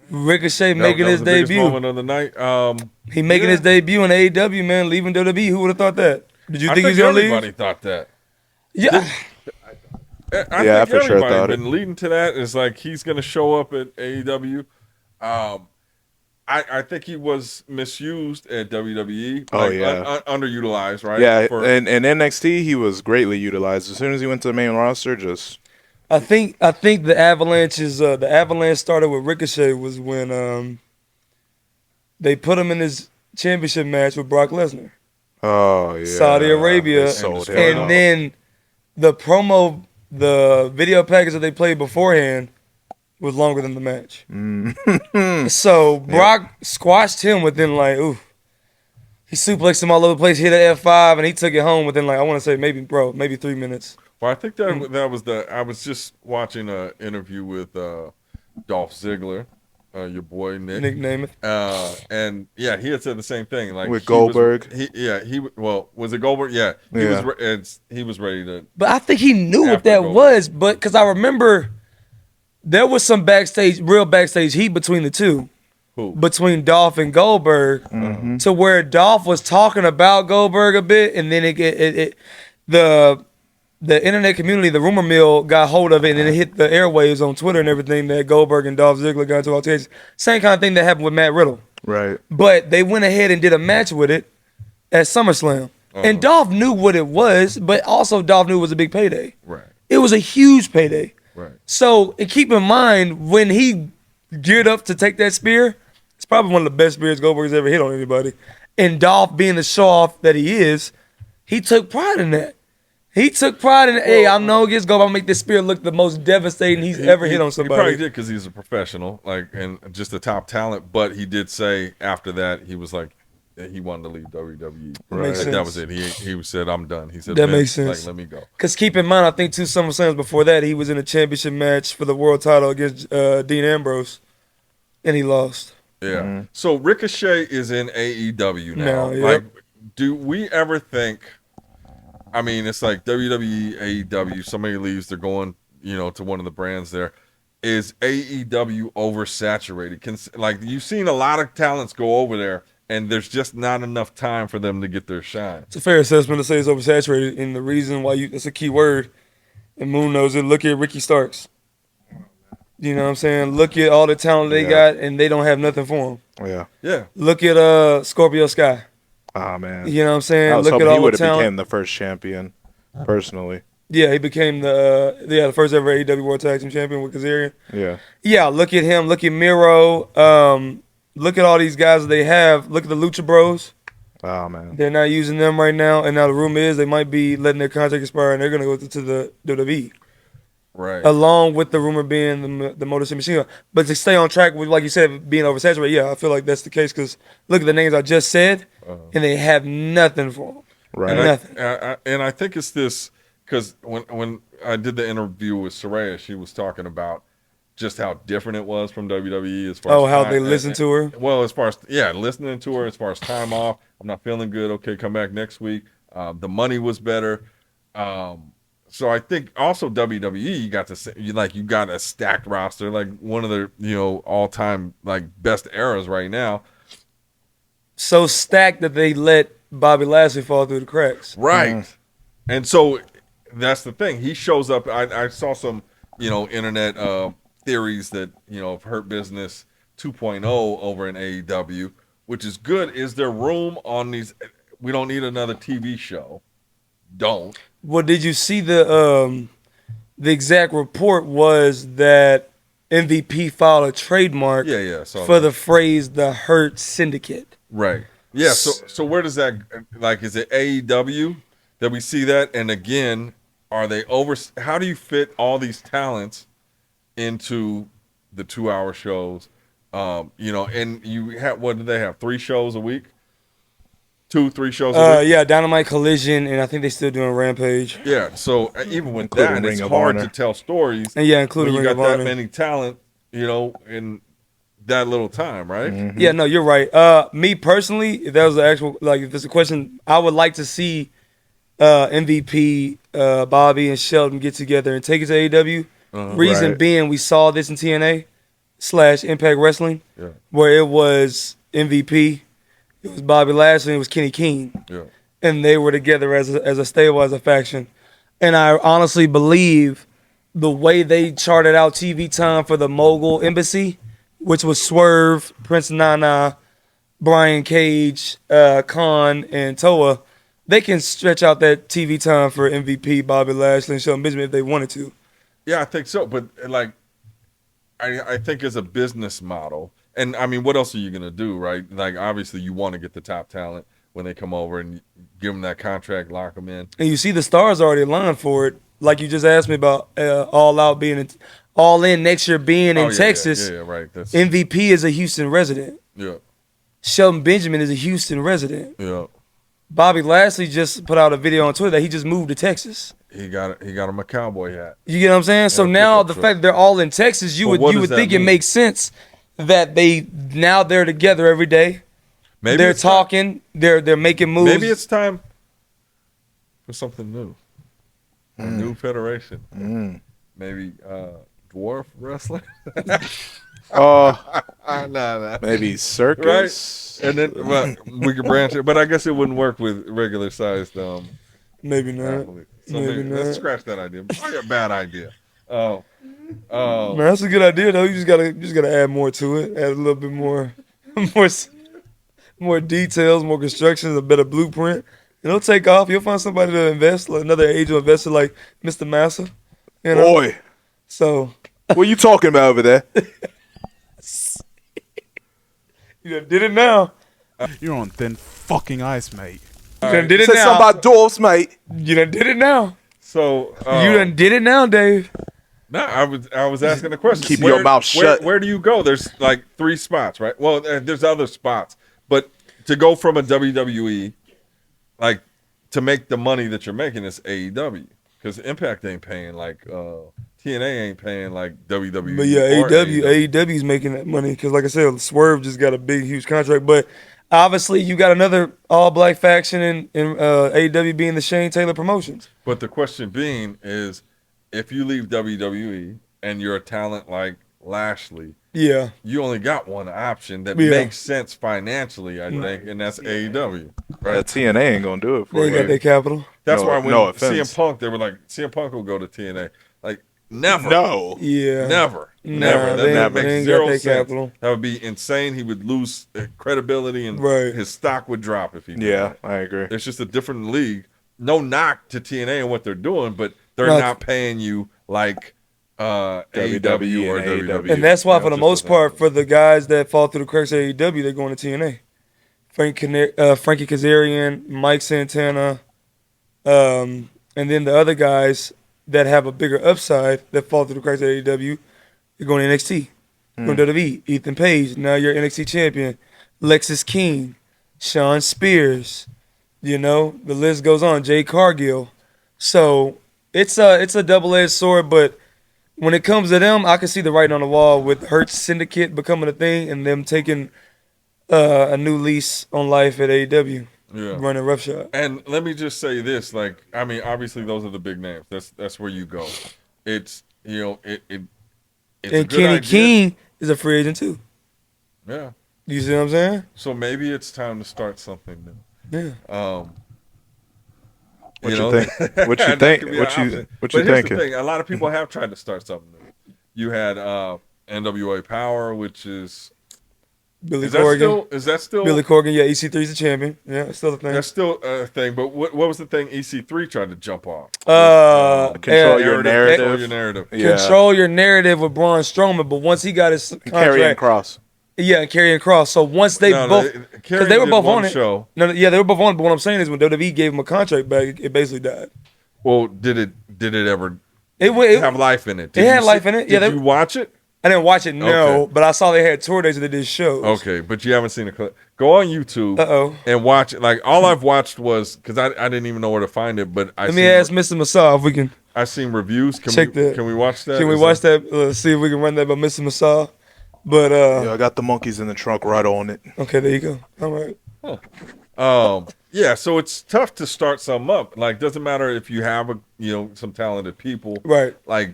Ricochet making his debut. debut. Moment of the night. He making his debut in AEW, man, leaving WWE. Who would have thought that? Did you think he was gonna leave? Everybody thought that. Yeah. I think for sure everybody thought been leading to that. Is like he's going to show up at AEW. I think he was misused at WWE. Underutilized, right? Yeah, and NXT he was greatly utilized. As soon as he went to the main roster, just I think the Avalanche started with Ricochet was when they put him in his championship match with Brock Lesnar. Oh yeah, Saudi Arabia, and then the video package that they played beforehand was longer than the match. So Brock squashed him within like, he suplexed him all over the place, hit an F5, and he took it home within like, I want to say maybe 3 minutes. Well, I think that was I was just watching an interview with Dolph Ziggler, your boy Nick Namath. and yeah, he had said the same thing. Like with Goldberg. Was it Goldberg? Yeah, he was ready to. But I think he knew what that was. But because I remember there was some real backstage heat between the two. Who? Between Dolph and Goldberg, to where Dolph was talking about Goldberg a bit, and then the internet community, the rumor mill, got hold of it, and then it hit the airwaves on Twitter and everything that Goldberg and Dolph Ziggler got into altercations. Same kind of thing that happened with Matt Riddle. Right. But they went ahead and did a match with it at SummerSlam. And Dolph knew what it was, but also Dolph knew it was a big payday. Right. It was a huge payday. Right. So and keep in mind, when he geared up to take that spear, it's probably one of the best spears Goldberg's ever hit on anybody. And Dolph, being the show-off that he is, he took pride in that. He took pride in, hey, I'm no against Goldberg. I'm gonna make this spear look the most devastating he's ever hit on somebody. He probably did because he's a professional, and just a top talent. But he did say after that he was like, he wanted to leave WWE. Right. That was it. He said, I'm done. He said, that makes sense. Like, let me go. Because keep in mind, I think 2 SummerSlams before that, he was in a championship match for the world title against Dean Ambrose, and he lost. Yeah. So Ricochet is in AEW now. Yep. Like, do we ever think? I mean, it's like WWE, AEW. Somebody leaves, they're going, to one of the brands there. Is AEW oversaturated? Like, you've seen a lot of talents go over there, and there's just not enough time for them to get their shine. It's a fair assessment to say it's oversaturated, and the reason why it's a key word, and Moon knows it. Look at Ricky Starks. You know what I'm saying? Look at all the talent they got, and they don't have nothing for them. Yeah. Yeah. Look at Scorpio Sky. Oh man. You know what I'm saying? I was Look hoping at all he would the have talent. became the first champion, personally. Yeah, he became the first ever AEW World Tag Team Champion with Kazarian. Yeah. Yeah, look at him. Look at Miro. Look at all these guys that they have. Look at the Lucha Bros. Oh man. They're not using them right now, and now the rumor is they might be letting their contract expire, and they're gonna go to the WWE. Right. Along with the rumor being the Motor City Machine Gun. But to stay on track with, like you said, being oversaturated, yeah, I feel like that's the case because look at the names I just said, and they have nothing for them. Right. Nothing. And I think it's this because when I did the interview with Saraya, she was talking about just how different it was from WWE as far as how time, they listen to her. Well, as far as listening to her, as far as time off, I'm not feeling good. Okay, come back next week. The money was better. So I think also WWE, you got a stacked roster, like one of the all time like best eras right now. So stacked that they let Bobby Lashley fall through the cracks. Right. And so that's the thing. He shows up. I saw some, internet theories that, of Hurt Business 2.0 over in AEW, which is good. Is there room on these? We don't need another TV show. Don't. Well, did you see the exact report was that MVP filed a trademark for the phrase "the Hurt Syndicate." Right. Yeah. So where does that, like, is it AEW that we see that? And again, are they how do you fit all these talents into the 2-hour shows? And you have, what do they have? 3 shows a week? 2-3 shows a week? Yeah, Dynamite, Collision, and I think they're still doing Rampage. Yeah. So even with that, it's hard to tell stories. And including when you Ring got of that Honor. many talent, in that little time, right? Mm-hmm. Yeah, no, you're right. Me personally, if that was the actual, like, if it's a question, I would like to see MVP, Bobby, and Shelton get together and take it to AEW. Reason being, we saw this in TNA / Impact Wrestling, where it was MVP, it was Bobby Lashley, and it was Kenny King, and they were together as a stable, as a faction. And I honestly believe the way they charted out TV time for the Mogul Embassy, which was Swerve, Prince Nana, Brian Cage, Khan, and Toa, they can stretch out that TV time for MVP, Bobby Lashley, and Shelton Benjamin if they wanted to. Yeah, I think so. But, like, I think as a business model, and, I mean, what else are you going to do, right? Like, obviously, you want to get the top talent when they come over and give them that contract, lock them in. And you see the stars already aligned for it. Like you just asked me about All Out being All In next year being in Texas. Yeah, right. That's... MVP is a Houston resident. Yeah. Shelton Benjamin is a Houston resident. Yeah. Bobby Lashley just put out a video on Twitter that he just moved to Texas. He got him a cowboy hat. You get what I'm saying? So now the fact that they're all in Texas, you would think it makes sense that they're together every day. Maybe they're talking, they're making moves. Maybe it's time for something new. A new federation. Maybe dwarf wrestling. Nah. Maybe circus. Right? And then we could branch it, but I guess it wouldn't work with regular sized maybe not. athletes. So maybe let's scratch that idea. Probably a bad idea. Man, that's a good idea though. You just gotta add more to it. Add a little bit more details, more constructions, a better blueprint. It'll take off. You'll find somebody to invest, like another angel investor like Mr. Massa. You know? Boy. So what are you talking about over there? You done did it now. You're on thin fucking ice, mate. You done did it Said now. something about dwarfs, mate. You done did it now. So you done did it now, Dave. No, I was asking a question. Keep your mouth shut. Where do you go? There's like 3 spots, right? Well, there's other spots, but to go from a WWE, like to make the money that you're making, is AEW, because Impact ain't paying like TNA ain't paying like WWE. But yeah, AEW's making that money because, like I said, Swerve just got a big, huge contract. But obviously, you got another all-black faction in AEW being the Shane Taylor Promotions. But the question being is, if you leave WWE and you're a talent like Lashley, you only got one option that makes sense financially, I think, and that's AEW. Right? TNA ain't gonna do it for you. They got their capital. That's why when CM Punk, they were like, CM Punk will go to TNA. Like, never. No. Yeah. Never. Nah, That they makes ain't zero got sense. their capital. That would be insane. He would lose credibility and his stock would drop if he did that. I agree. It's just a different league. No knock to TNA and what they're doing, but they're not paying you like AEW or WWE. And that's why, for the most part, for the guys that fall through the cracks of AEW, they're going to TNA. Frankie Kazarian, Mike Santana, and then the other guys that have a bigger upside that fall through the cracks of AEW, you're going to NXT. Going to WWE. Ethan Page, now you're NXT champion. Lexis King, Sean Spears, the list goes on. Jay Cargill. So it's a double-edged sword, but when it comes to them, I can see the writing on the wall with Hurt Syndicate becoming a thing and them taking a new lease on life at AEW, running roughshod. And let me just say this: obviously those are the big names. That's where you go. It's it's and a good Kenny idea. King is a free agent too. Yeah. You see what I'm saying? So maybe it's time to start something new. Yeah. What you know, think? What you that think? could be What an you option. what But you here's thinking? the thing: a lot of people have tried to start something new. You had NWA Power, which is Billy is that Corgan. still is that still Billy Corgan, yeah, EC3's the champion. Yeah, it's still a thing. that's still a thing. But what was the thing EC3 tried to jump off? Control your narrative. Control your narrative. Yeah. Control your narrative with Braun Strowman, but once he got his Karrion contract, Kross. yeah, and Karrion Kross. So once they both, because they were both on it. Show. No, yeah, they were both on it. But what I'm saying is, when WWE gave him a contract back, it basically died. Well, did it ever It have life in it? It had life in it. Yeah, did you watch it? I didn't watch it, no, Okay. but I saw they had tour days and they did shows. Okay, but you haven't seen a clip. Go on YouTube and watch it. Like all I've watched was because I didn't even know where to find it. But Let me ask Mr. Massa if we can I seen reviews. check that. Can we watch that? Can we watch that? See if we can run that by Mr. Massa. But Yeah, I got the monkeys in the trunk right on it. okay, there you go. All right. Yeah, so it's tough to start something up. Like, doesn't matter if you have some talented people. Right. Like,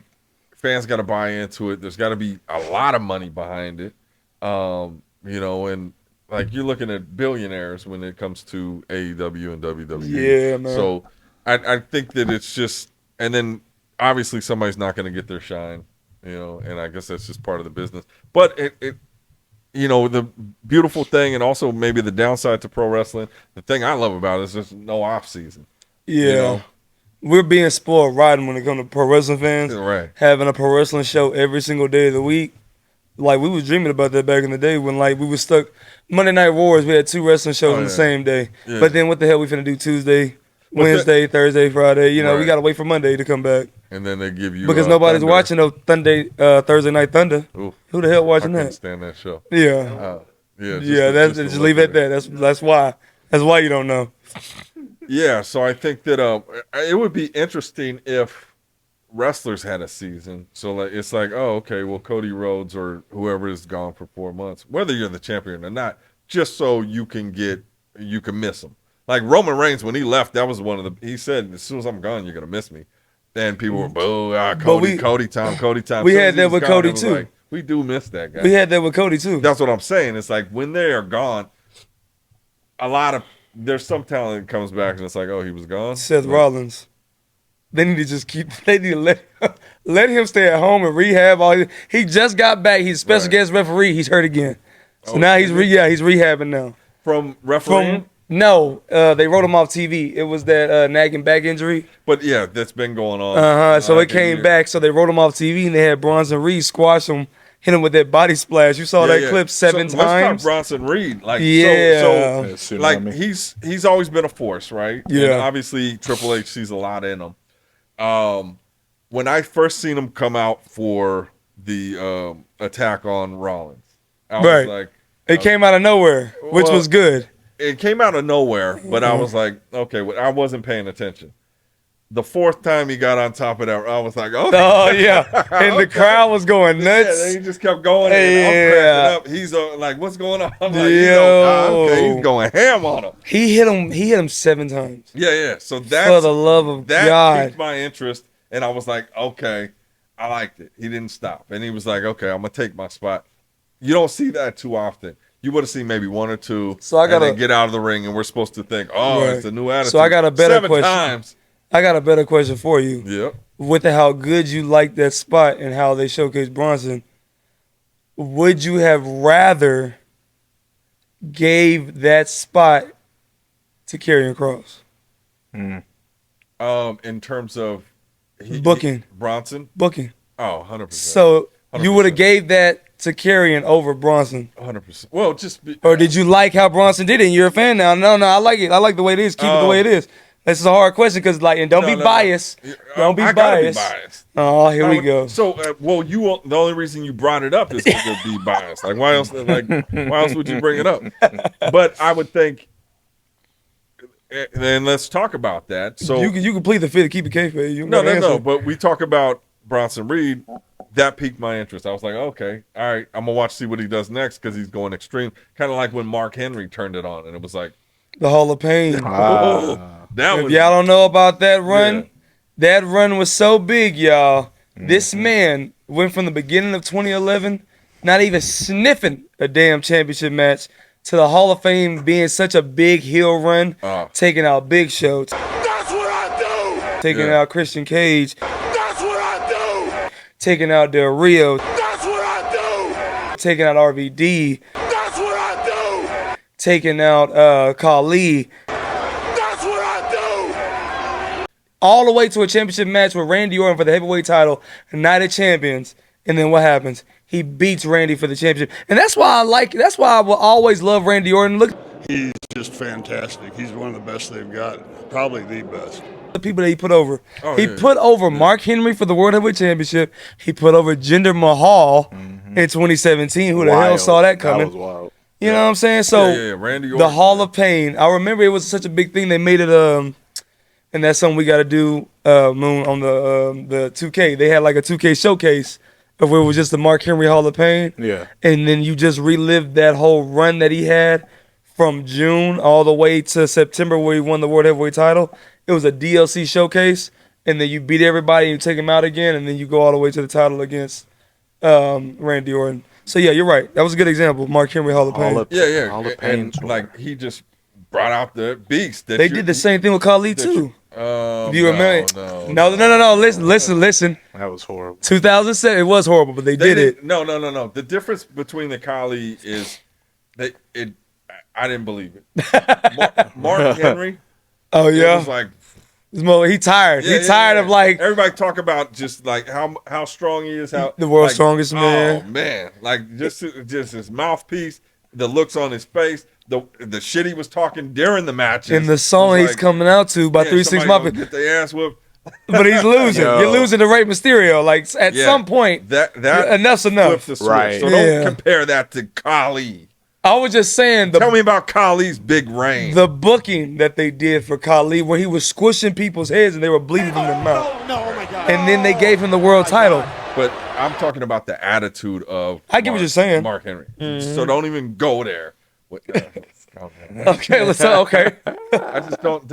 fans got to buy into it. There's got to be a lot of money behind it. And like you're looking at billionaires when it comes to AEW and WWE. Yeah, man. So I think that it's just, and then obviously somebody's not going to get their shine, and I guess that's just part of the business. But the beautiful thing, and also maybe the downside to pro wrestling, the thing I love about it is there's no off season. Yeah. We're being spoiled rotten when it comes to pro wrestling fans. Right. Having a pro wrestling show every single day of the week. Like, we was dreaming about that back in the day when, like, we were stuck. Monday Night Wars, we had 2 wrestling shows on the same day. Yeah. But then what the hell we finna do Tuesday, Wednesday, Thursday, Friday? We Right. got to wait for Monday to come back. And then they give you Because nobody's Thunder. watching no Thursday Night Thunder. Oof. Who the hell watching I couldn't that? stand that show. Yeah. Yeah, Just leave it at that. That's why. That's why you don't know. Yeah, so I think that it would be interesting if wrestlers had a season. So like it's like, oh, okay, well Cody Rhodes or whoever is gone for 4 months, whether you're the champion or not, just so you can miss them. Like Roman Reigns when he left, that was he said, as soon as I'm gone, you're gonna miss me. And people were boo, Cody time. We had that with Cody too. Like, we do miss that guy. We had that with Cody too. That's what I'm saying. It's like when they are gone, there's some talent that comes back and it's like, oh, he was gone. Seth Rollins. They need to just they need to let him stay at home and rehab. He just got back. He's a special guest referee. He's hurt again. So now he's rehabbing now. From refereeing? No, they wrote him off TV. It was that nagging back injury. But yeah, that's been going on. So it came back. So they wroed him off TV and they had Bronson Reed squash him, hit him with that body splash. You saw that clip 7 times. Let's talk Bronson Reed. Like, so like he's always been a force, right? Yeah. And obviously, Triple H sees a lot in him. When I first seen him come out for the attack on Rollins, I was like, it came out of nowhere, which was good. It came out of nowhere, but I was like, okay, I wasn't paying attention. The 4th time he got on top of that, I was like, okay. Oh, yeah. And the crowd was going nuts. Yeah, he just kept going. And I'm cracking up. He's like, what's going on? I'm like, he's going ham on him. He hit him 7 times. Yeah. So for the love of God. Piqued my interest, and I was like, okay, I liked it. He didn't stop. And he was like, okay, I'm going to take my spot. You don't see that too often. You would have seen maybe 1 or 2, so I gotta and then get out of the ring, and we're supposed to think, it's a new attitude. So I got a better 7 question. times. I got a better question for you. Yep. With how good you like that spot and how they showcase Bronson, would you have rather gave that spot to Karrion Kross? In terms of booking. Bronson? Booking. Oh, 100%. So 100%. You would have gave that to Karrion over Bronson. 100%. Well, or did you like how Bronson did it? And you're a fan now. No, I like it. I like the way it is. Keep it the way it is. This is a hard question because, and don't be biased. Don't be biased. Oh, here we go. So, the only reason you brought it up is to be biased. Like, why else? Why else would you bring it up? But I would think. Then let's talk about that. So you can plead the fifth to keep it kayfabe. No. But we talk about Bronson Reed. That piqued my interest. I was like, okay, all right, I'm gonna see what he does next because he's going extreme. Kind of like when Mark Henry turned it on, and it was like the Hall of Pain. If y'all don't know about that run, that run was so big, y'all. This man went from the beginning of 2011, not even sniffing a damn championship match, to the Hall of Fame being such a big heel run, taking out Big Show. That's what I taking Yeah. out Christian Cage, That's what I do. taking out Del Rio, That's what I do. taking out RVD, That's what I do. taking out Khali, That's what I do. all the way to a championship match with Randy Orton for the heavyweight title, Night of Champions. And then what happens? He beats Randy for the championship. And that's why that's why I will always love Randy Orton. Look at He's just fantastic. He's one of the best they've got, probably the best. the people that he put over. Oh, He yeah. put over Mark Henry for the World Heavyweight Championship. He put over Jinder Mahal in 2017. Who the hell Wild. saw that coming? That was wild. You know what I'm saying? So Yeah, Randy the Orton. Hall of Pain. I remember it was such a big thing. They made it and that's something we got to do Moon on the 2K. They had like a 2K showcase of where it was just the Mark Henry Hall of Pain. Yeah. And then you just relived that whole run that he had from June all the way to September where he won the World Heavyweight title. It was a DLC showcase, and then you beat everybody and you take him out again, and then you go all the way to the title against Randy Orton. So yeah, you're right. That was a good example. Mark Henry Hall of Pain. Yeah. All the And, pains. like he just brought out the beast. That They you- did the same thing with Khali that too. you- Do you remember? No. Listen. That was horrible. 2007. It was horrible, but they did it. No. The difference between the Khali is I didn't believe it. Mark Henry. Oh It yeah. was like He tired. yeah, He tired of like everybody talk about just like how strong he is, how The world's like, strongest man. Oh man, like just his mouthpiece, the looks on his face, the shit he was talking during the matches. in the song It was he's like, coming out to by yeah, 3 6 somebody Mafia. gonna get their ass whooped. But he's losing. Yo. You're losing to Rey Mysterio. Like at Yeah. some point, That enough's enough. flipped the switch. Right. So Yeah. don't compare that to Khali. I was just saying Tell me about Khali's big reign. the booking that they did for Khali, where he was squishing people's heads and they were bleeding in their mouth. And then they gave him the world title. But I'm talking about the attitude of I get what you're saying. Mark Henry. So don't even go there. Okay, okay. I just don't.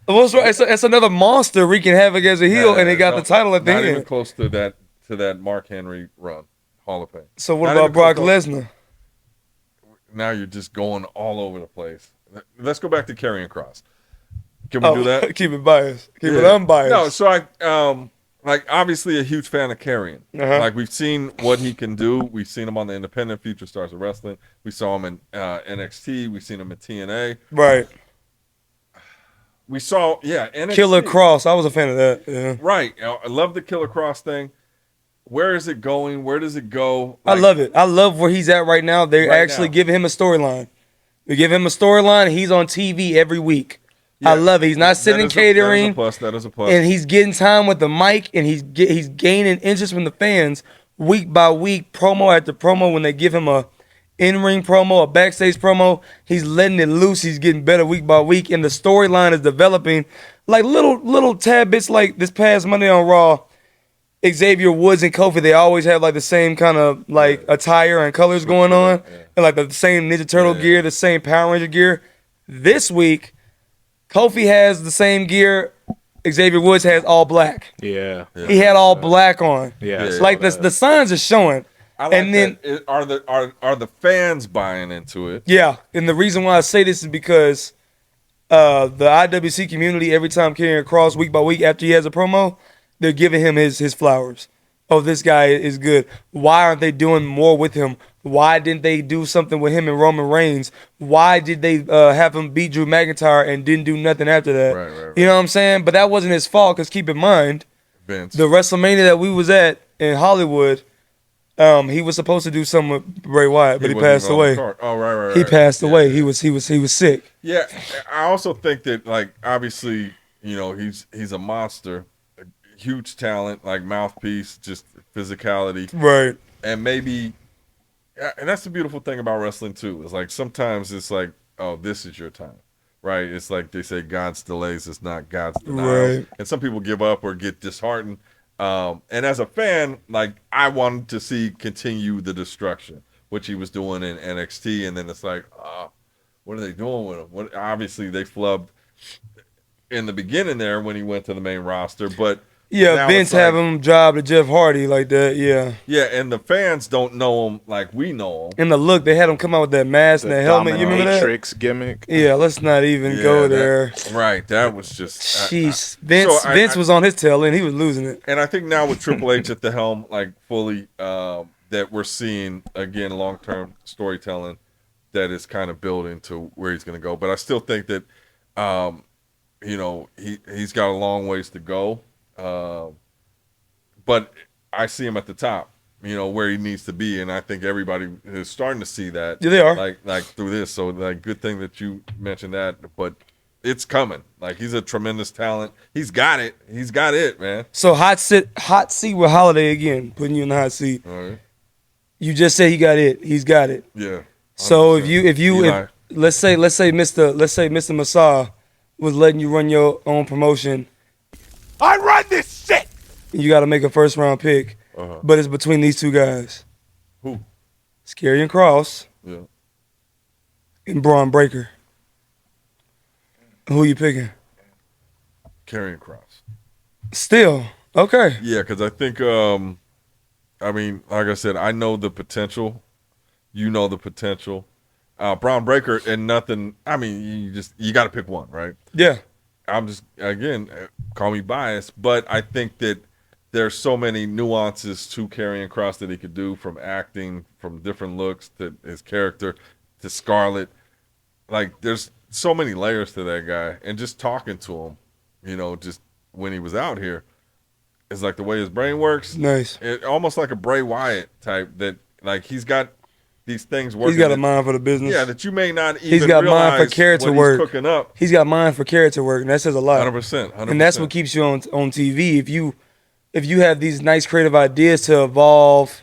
What's right? It's another monster wreaking havoc as a heel, and he got the title at the Not even end. close to that Mark Henry run, Hall of Fame. So what Not about even Brock close. Lesnar? Now you're just going all over the place. Let's go back to Karrion Kross. Can we do that? Keep it biased. Keep it Yeah. unbiased. No, so I like obviously a huge fan of Karrion. Uh-huh. Like we've seen what he can do. We've seen him on the Independent Future Stars of Wrestling. We saw him in NXT. We've seen him in TNA. Right. We saw NXT. Killer Cross. I was a fan of that. Yeah. Right. I love the Killer Cross thing. Where is it going? Where does it go? I love it. I love where he's at right now. They're Right actually now. giving him a storyline. They give him a storyline. He's on TV every week. I love it. He's not sitting in catering. That is a plus. And he's getting time with the mic, and he's gaining interest from the fans week by week, promo after promo. When they give him a in-ring promo, a backstage promo, he's letting it loose. He's getting better week by week, and the storyline is developing like little tad bits. Like this past Monday on Raw, Xavier Woods and Kofi, they always have like the same kind of like attire and colors going on, and like the same Ninja Turtle gear, the same Power Ranger gear. This week, Kofi has the same gear. Xavier Woods has all black. Yeah. He had all black on. Yeah. It's like the signs are showing. I like and then that. Are the fans buying into it? yeah, and the reason why I say this is because the IWC community, every time Karrion Kross week by week after he has a promo, they're giving him his flowers. Oh, this guy is good. Why aren't they doing more with him? Why didn't they do something with him and Roman Reigns? Why did they have him beat Drew McIntyre and didn't do nothing after that? Right. You know what I'm saying? But that wasn't his fault, because keep in mind, Vince. the WrestleMania that we was at in Hollywood, he was supposed to do something with Bray Wyatt, but he wasn't passed even on the away. card. Oh, right. He passed Yeah. away. He was sick. Yeah, I also think that like obviously, he's a monster, a huge talent, like mouthpiece, just physicality. Right. And maybe and that's the beautiful thing about wrestling too. Is like sometimes it's like, oh, this is your time. Right? It's like they say God's delays is not God's denials. Right. And some people give up or get disheartened. And as a fan, like I wanted to see continue the destruction, which he was doing in NXT, and then it's like, what are they doing with him? Obviously they flubbed in the beginning there when he went to the main roster, but Yeah, now Vince it's like- having him job to Jeff Hardy like that. Yeah. Yeah, and the fans don't know him like we know him. And the look, they had him come out with that mask and that helmet. You remember that? Dominatrix gimmick. Yeah, let's not even go there. Right, that was just Jeez, Vince was on his tail and he was losing it. And I think now with Triple H at the helm, like fully, that we're seeing again long-term storytelling that is kind of building to where he's going to go. But I still think that, you know, he's got a long ways to go. But I see him at the top, you know, where he needs to be, and I think everybody is starting to see that. Yeah, they are. Like through this. So like, good thing that you mentioned that, but it's coming. Like he's a tremendous talent. He's got it. He's got it, man. So hot seat with Holiday again, putting you in the hot seat. All right. You just said he got it. He's got it. Yeah. So if let's say Mr. Massa was letting you run your own promotion, I run this shit. you got to make a first round pick, but it's between these two guys. Who? It's Karrion Kross Yeah. and Braun Breaker. Who you picking? Karrion Kross. Still okay. Yeah, because I think, I mean, like I said, I know the potential. You know the potential. Braun Breaker and nothing. I mean, you got to pick one, right? Yeah. I'm just, again, call me biased, but I think that there's so many nuances to Karrion Kross that he could do, from acting, from different looks to his character to Scarlett. Like, there's so many layers to that guy, and just talking to him, you know, just when he was out here, it's like the way his brain works. Nice. Almost like a Bray Wyatt type, that like he's got these things working. He's got a mind for the business. Yeah, that you may not even He's got realize mind for character what work. he's cooking up. He's got mind for character work, and that says a lot. 100%. And that's what keeps you on TV. If you have these nice creative ideas to evolve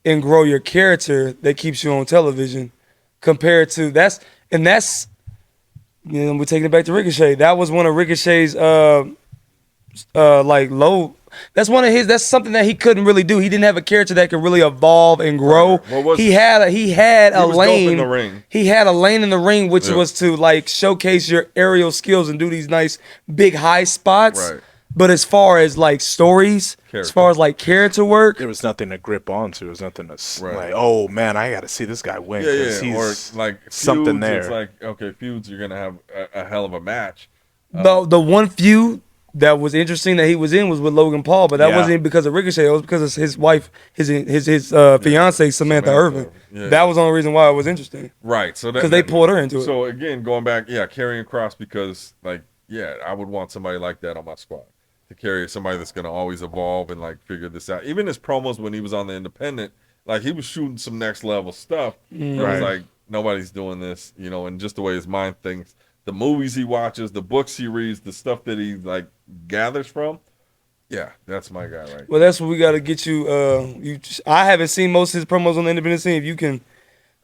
and grow your character, that keeps you on television. Compared to you know, we're taking it back to Ricochet. That was one of Ricochet's like low. That's one of his. That's something that he couldn't really do. He didn't have a character that could really evolve and grow. He had a lane. Dope in the ring. He had a lane in the ring, which Yeah. was to like showcase your aerial skills and do these nice big high spots. Right. But as far as like stories, as far as like character work, There was nothing to grip onto. There was nothing to like, oh man, I got to see this guy win. Yeah, 'cause yeah. Or he's like something feuds, there. It's like, okay, feuds, you're gonna have a hell of a match. the one feud that was interesting that he was in was with Logan Paul, but that Yeah. wasn't even because of Ricochet. It was because of his wife, his fiance Samantha Irvin. Yeah. That was the only reason why it was interesting. Right. So because they pulled her into it. So again, going back, Karrion Kross, because like, I would want somebody like that on my squad, to carry somebody that's gonna always evolve and like figure this out. Even his promos when he was on the Independent, like he was shooting some next level stuff. It was like, nobody's doing this, you know, and just the way his mind thinks, the movies he watches, the books he reads, the stuff that he like gathers from. Yeah, that's my guy right. Well, that's what we got to get you. I haven't seen most of his promos on the independent scene. If you can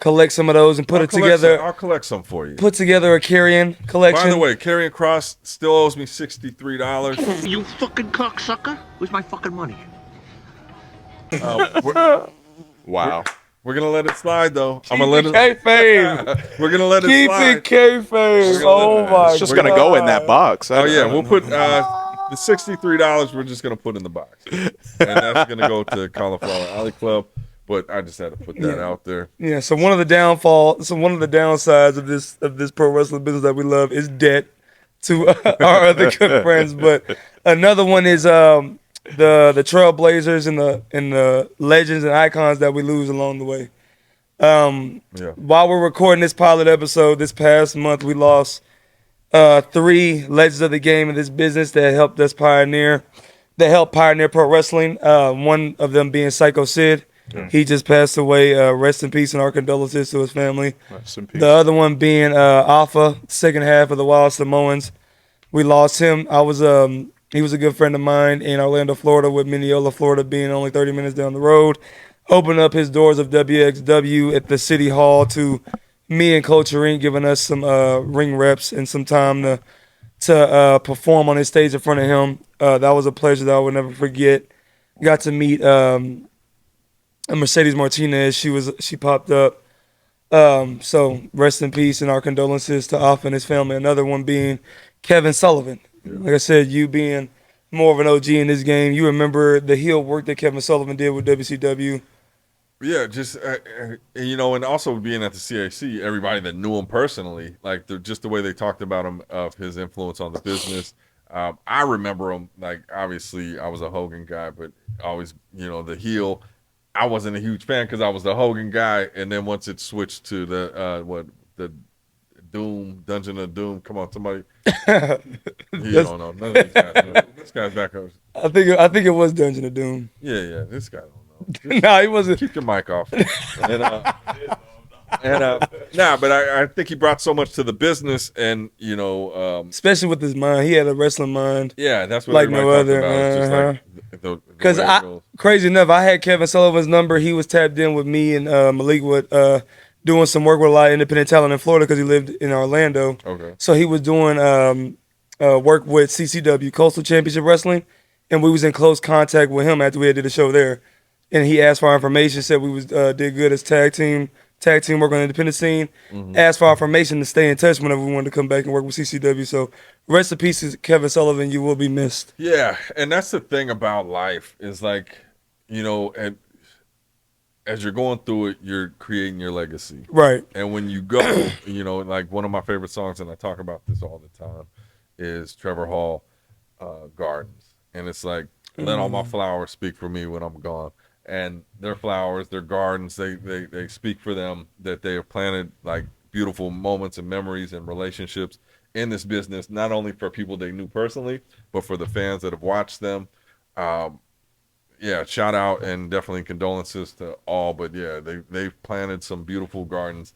collect some of those and put it together, I'll collect some for you. Put together a Karrion collection. By the way, Karrion Kross still owes me $63. You fucking cocksucker. Where's my fucking money? Wow. We're gonna let it slide though. I'm gonna let it. Kayfabe. We're gonna let it Keep slide. it kayfabe. Oh my! It's just gonna go in that box. Oh yeah, we'll put the $63. We're just gonna put in the box, and that's gonna go to Cauliflower Alley Club. But I just had to put that out there. Yeah. So one of the downsides of this pro wrestling business that we love is debt to our other good friends. But another one is the trailblazers and the legends and icons that we lose along the way. While we're recording this pilot episode, this past month we lost 3 legends of the game in this business that helped pioneer pro wrestling. One of them being Psycho Sid. He just passed away. Rest in peace and our condolences to his family. Rest in peace. The other one being Alpha, second half of the Wild Samoans. We lost him. He was a good friend of mine in Orlando, Florida, with Mineola, Florida being only 30 minutes down the road. Opened up his doors of WXW at the City Hall to me and Culture Inc., giving us some ring reps and some time to perform on his stage in front of him. That was a pleasure that I would never forget. Got to meet Mercedes Martinez. She popped up. So rest in peace and our condolences to Alpha and his family. Another one being Kevin Sullivan. Like I said, you being more of an OG in this game. You remember the heel work that Kevin Sullivan did with WCW. Yeah, just you know, and also being at the CAC, everybody that knew him personally, like just the way they talked about him, of his influence on the business. I remember him, like, obviously I was a Hogan guy, but always, you know, the heel. I wasn't a huge fan because I was the Hogan guy, and then once it switched to the Dungeon of Doom. Come on, somebody. You don't know. None of these guys know. This guy's back up. I think it was Dungeon of Doom. Yeah, this guy don't know. No, he wasn't. Keep your mic off. But I think he brought so much to the business, and you know, especially with his mind, he had a wrestling mind. Yeah, that's what like no other. Because crazy enough, I had Kevin Sullivan's number. He was tapped in with me and Malik with doing some work with a lot of independent talent in Florida because he lived in Orlando. Okay. So he was doing work with CCW, Coastal Championship Wrestling, and we was in close contact with him after we had did a show there. And he asked for our information, said we was did good as tag team work on the independent scene. Mm-hmm. Asked for our information to stay in touch whenever we wanted to come back and work with CCW. So rest in peace, Kevin Sullivan. You will be missed. Yeah, and that's the thing about life is, like, you know, and as you're going through it, you're creating your legacy. Right. And when you go, you know, like one of my favorite songs, and I talk about this all the time, is Trevor Hall, Gardens. And it's like, let all my flowers speak for me when I'm gone. And their flowers, their gardens, they speak for them, that they have planted like beautiful moments and memories and relationships in this business, not only for people they knew personally, but for the fans that have watched them. Yeah, shout out and definitely condolences to all. But yeah, they've planted some beautiful gardens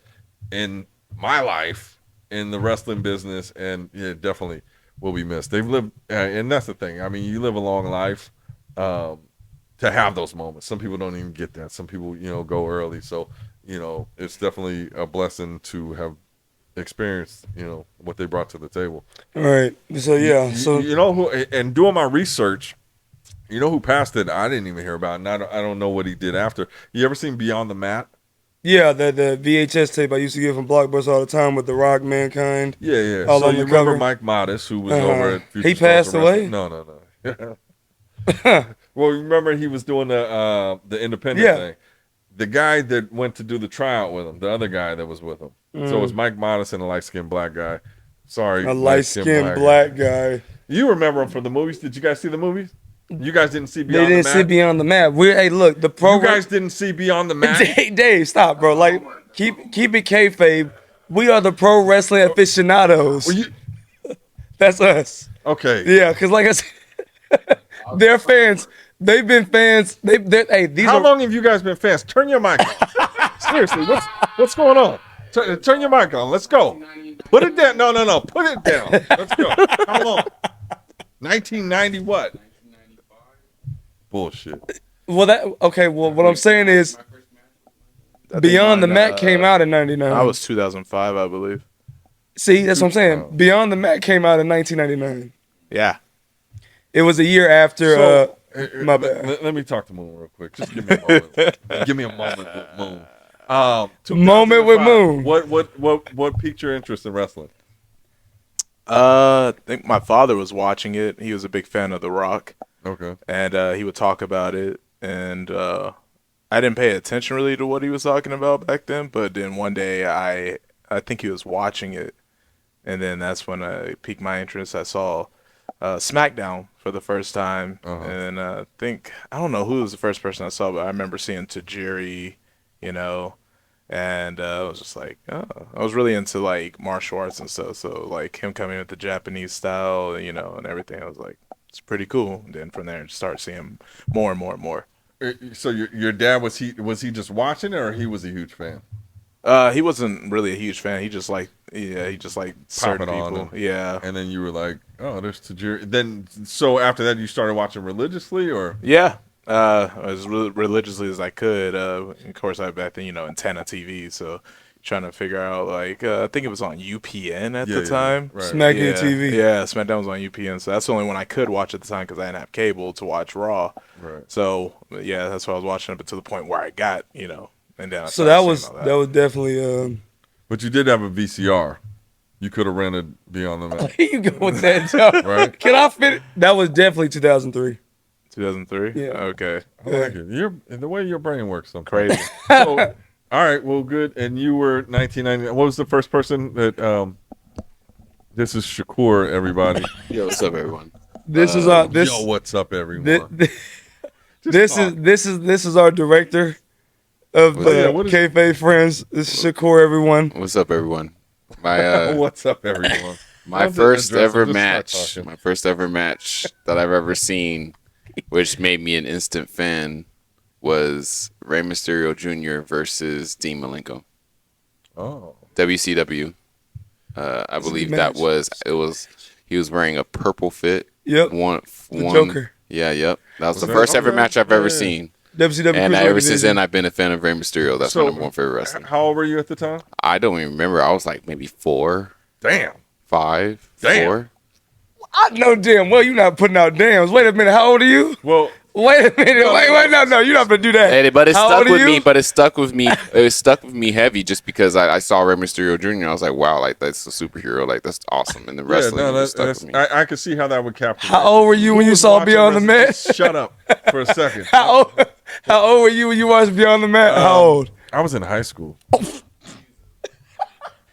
in my life, in the wrestling business, and yeah, definitely will be missed. They've lived, and that's the thing. I mean, you live a long life to have those moments. Some people don't even get that. Some people, you know, go early. So, you know, it's definitely a blessing to have experienced, you know, what they brought to the table. All right. So yeah. So you know who, and doing my research, you know who passed it? I didn't even hear about it. And I don't know what he did after. You ever seen Beyond the Mat? Yeah, the VHS tape I used to get from Blockbuster all the time with The Rock, Mankind. Yeah. All So on you the remember cover. Mike Modest, who was over at Future He Stars passed of Wrestling? away? No. Well, remember he was doing the independent thing. The guy that went to do the tryout with him, the other guy that was with him. So it was Mike Modest and a light-skinned black guy. Sorry, A light-skinned black guy. You remember him from the movies? Did you guys see the movies? You guys didn't see Beyond They didn't the see Mat? Beyond the Map. Hey, look, the pro. You guys didn't see Beyond the Mat? Dave, stop, bro. Like, keep it kayfabe. We are the pro wrestling aficionados. That's us. Okay. Yeah, because like I said, they're fans. They've been fans. How long have you guys been fans? Turn your mic on. Seriously, what's going on? Turn your mic on. Let's go. Put it down. No. Put it down. Let's go. Come on. 1990 what? 1995. Bullshit. Well, what I'm saying is, Beyond the Mat came out in '99. I was 2005, I believe. See, that's what I'm saying. Beyond the Mat came out in 1999. Yeah. It was a year after. My bad. Let me talk to Moon real quick. Just give me a moment. Give me a moment with Moon. Moment with Moon. What piqued your interest in wrestling? I think my father was watching it. He was a big fan of The Rock. Okay. And he would talk about it. And I didn't pay attention really to what he was talking about back then. But then one day I think he was watching it. And then that's when I piqued my interest. I saw SmackDown for the first time. And I don't know who was the first person I saw, but I remember seeing Tajiri, you know. And I was just like, I was really into like martial arts and stuff. So like him coming with the Japanese style, you know, and everything, I was like, it's pretty cool. And then from there, just start seeing more and more and more. So your dad, was he just watching it, or he was a huge fan? He wasn't really a huge fan. He just liked certain people. Yeah. And then you were like, oh, there's Tajiri. Then so after that, you started watching religiously, or? Yeah. As religiously as I could. Of course, I back then, you know, antenna TV, so trying to figure out, like, I think it was on UPN at the time. Right. SmackDown TV. Yeah, SmackDown was on UPN, so that's the only one I could watch at the time because I didn't have cable to watch Raw. Right. So, yeah, that's why I was watching it, but to the point where I got, you know, and then I So that was definitely. But you did have a VCR. you could have rented Beyond the Mat. Here you go with that, Joe. Right? Can I fit it? That was definitely 2003. 2003. Yeah. Okay. I like it. The way your brain works sometimes. Crazy. So, all right, well, good. And you were 1999. What was the first person that? This is Shakur, everybody. Yo, what's up, everyone? This is Yo, what's up, everyone? This is our director of Kayfaybe Friends. This is Shakur, everyone. What's up, everyone? My what's up, everyone? My first ever match that I've ever seen, which made me an instant fan, was Rey Mysterio Jr. versus Dean Malenko. Oh. WCW. I believe he was wearing a purple fit. Yep. One Joker. Yeah, yep. That was the first ever match I've ever seen. WCW. And ever since then, I've been a fan of Rey Mysterio. That's my number one favorite wrestler. How old were you at the time? I don't even remember. I was like maybe 4. Damn. 5. Damn. 4. I know damn well you're not putting out dams. Wait a minute. How old are you? Well, wait a minute. Wait. No. You're not gonna do that. Hey, but it How stuck old are with me. you? But it stuck with me. It stuck with me heavy just because I saw Rey Mysterio Jr. I was like, wow, like that's a superhero. Like that's awesome. And the wrestling just stuck with me. I could see how that would capture. How old were you when you saw Beyond the Mat? Shut up for a second. How old were you when you watched Beyond the Mat? How old? I was in high school.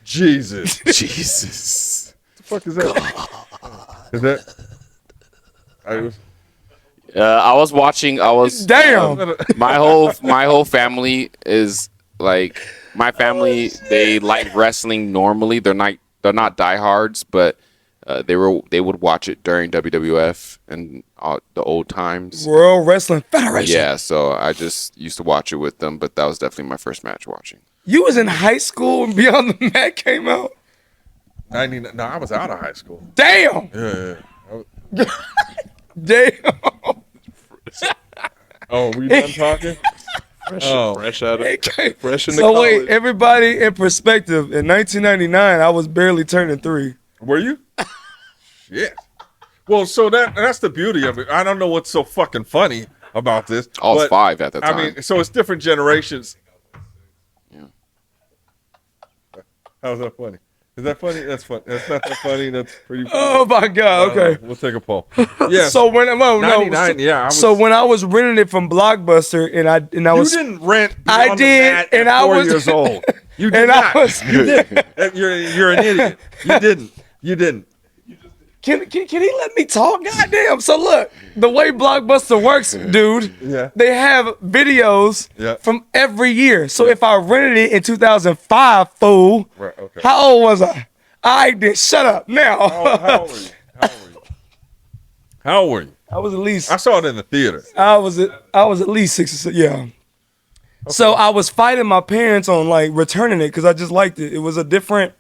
Jesus. Jesus. What the fuck is that? Is that? I was watching. Damn. My whole family is like my family. They like wrestling normally. They're not diehards, but they would watch it during WWF and the old times. World Wrestling Federation. Yeah, so I just used to watch it with them, but that was definitely my first match watching. You was in high school when Beyond the Mat came out? 99. No, I was out of high school. Damn. Yeah. Damn. Oh, we done talking? Fresh out of fresh in the So college. wait, everybody in perspective, in 1999, I was barely turning 3. Were you? Shit. Well, so that's the beauty of it. I don't know what's so fucking funny about this. I was 5 at the time. I mean, so it's different generations. Yeah. How's that funny? Is that funny? That's funny. That's not that funny. That's pretty funny. Oh my God. Okay. We'll take a poll. Yeah. So when 99, yeah. So when I was renting it from Blockbuster and I was you didn't rent. I Beyond did, the Mat and at I 4 was years old. You did and not. I was, You didn't. You're an idiot. You didn't. Can he let me talk? Goddamn. So look, the way Blockbuster works, dude. Yeah. They have videos from every year. So if I rented it in 2005, fool. Right. Okay. How old was I? I did. Shut up now. How old were you? How old were you? I was at least. I saw it in the theater. I was at least 6 or 7. Yeah. Okay. So I was fighting my parents on like returning it because I just liked it. It was a different.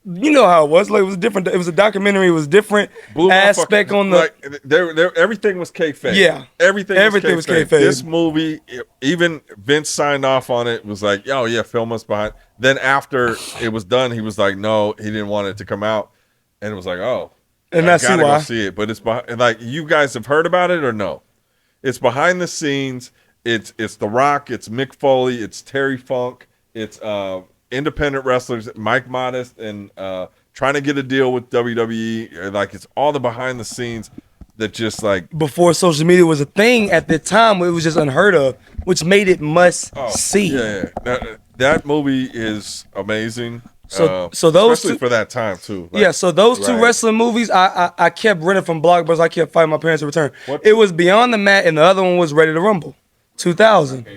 You know how it was. Like it was different. It was a documentary. It was different aspect on the. Like there, everything was kayfabe. Yeah. Everything was kayfabe. kayfabe. This movie, even Vince signed off on it. Was like, oh yeah, film us behind. Then after it was done, he was like, no, he didn't want it to come out, and it was like, oh, and I that's gotta why. go see it. But it's behind. Like you guys have heard about it or no? It's behind the scenes. It's The Rock. It's Mick Foley. It's Terry Funk. It's independent wrestlers, Mike Modest, and trying to get a deal with WWE. Like it's all the behind the scenes that just like Before social media was a thing at the time, it was just unheard of, which made it must see. Yeah. That movie is amazing. So those especially two, for that time too. Like, yeah. So those two wrestling movies, I kept renting from Blockbuster. I kept fighting my parents to return. It was Beyond the Mat, and the other one was Ready to Rumble, 2000.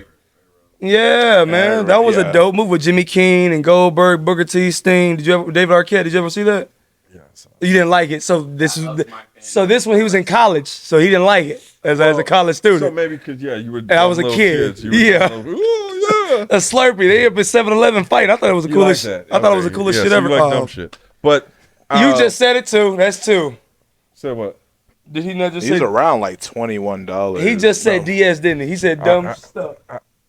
Yeah, man, that was a dope movie with Jimmy Keane and Goldberg, Booker T, Sting. David Arquette? Did you ever see that? Yeah, you didn't like it. So this one he was in college, so he didn't like it as a college student. So maybe because you were. And I was a kid. Yeah. A Slurpee. They up at 7-Eleven fighting. I thought it was the coolest. I thought it was the coolest shit ever. You like dumb shit. But you just said it too. That's 2. Said what? Did he not just say? He's around like $21. He just said DS, didn't he? He said dumb stuff.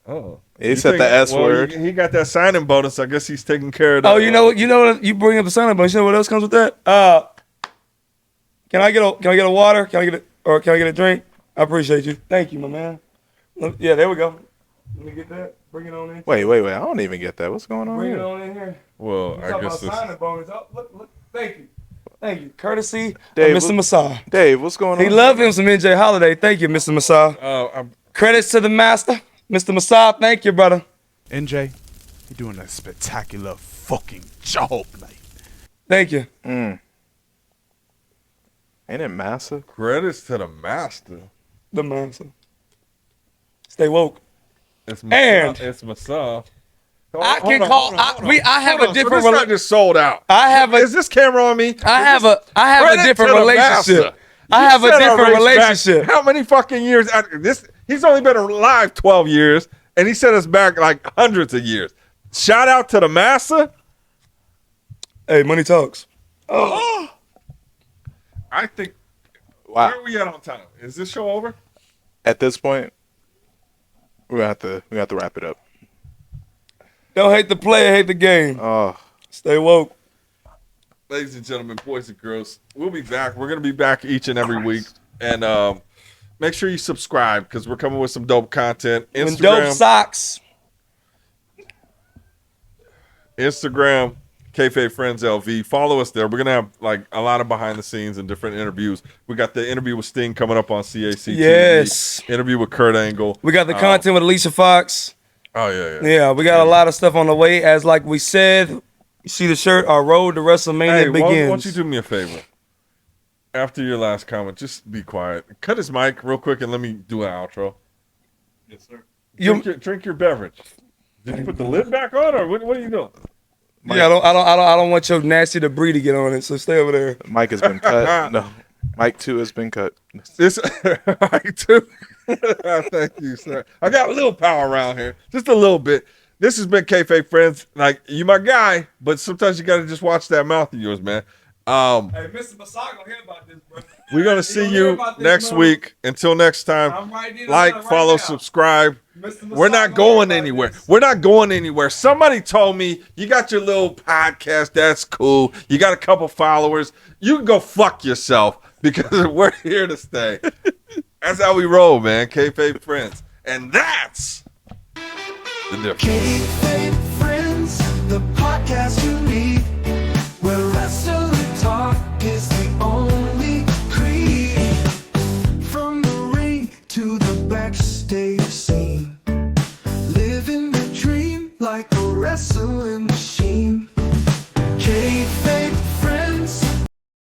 Oh. He said the S word. He got that signing bonus. I guess he's taking care of that. Oh, you know what? You bring up the signing bonus. You know what else comes with that? Can I get a water? Can I get a drink? I appreciate you. Thank you, my man. Yeah, there we go. Let me get that. Bring it on in. Wait. I don't even get that. What's going on Bring it here? on in here. Well, You I talk guess about this. signing bonus. Oh, look. Thank you. Thank you. Courtesy Dave, of Mr. Massa. Dave, what's going on? He loved him some NJ Holiday. Thank you, Mr. Massa. Credits to the master, Mr. Massa. Thank you, brother. NJ, you're doing a spectacular fucking job, mate. Thank you. Ain't it Massa? Credits to the master. The master. Stay woke. It's And it's Massa. I can call. I have a different. So this guy just sold out. I have a. Is this camera on me? I have a different relationship. I have a different relationship. How many fucking years after this? He's only been alive 12 years, and he set us back like hundreds of years. Shout out to the Massa. Hey, money talks. Oh. I think. Wow. Where are we at on time? Is this show over? At this point, we have to wrap it up. Don't hate the player, hate the game. Oh. Stay woke. Ladies and gentlemen, boys and girls, we'll be back. We're going to be back each and every week. And make sure you subscribe because we're coming with some dope content. And dope socks. Instagram, Kayfaybe Friends LV. Follow us there. We're going to have like a lot of behind the scenes and different interviews. We got the interview with Sting coming up on CAC. Yes. Interview with Kurt Angle. We got the content with Alicia Fox. Oh, yeah. Yeah, we got a lot of stuff on the way. As like we said, you see the shirt, our road to WrestleMania begins. Why don't you do me a favor? After your last comment, just be quiet. Cut his mic real quick and let me do an outro. Yes, sir. Drink your beverage. Did you put the lid back on, or what are you doing? Yeah, I don't want your nasty debris to get on it. So stay over there. Mic has been cut. No, mic 2 has been cut. This mic 2. Thank you, sir. I got a little power around here, just a little bit. This has been Kayfabe Friends. Like, you my guy, but sometimes you got to just watch that mouth of yours, man. Hey, Mr. Massa gonna hear about this, bro. We're gonna see you next week. Until next time, like, follow, subscribe. We're not going anywhere. We're not going anywhere. Somebody told me you got your little podcast. That's cool. You got a couple followers. You can go fuck yourself because we're here to stay. That's how we roll, man. Kayfabe Friends, and that's the difference. Kayfabe Friends, the podcast you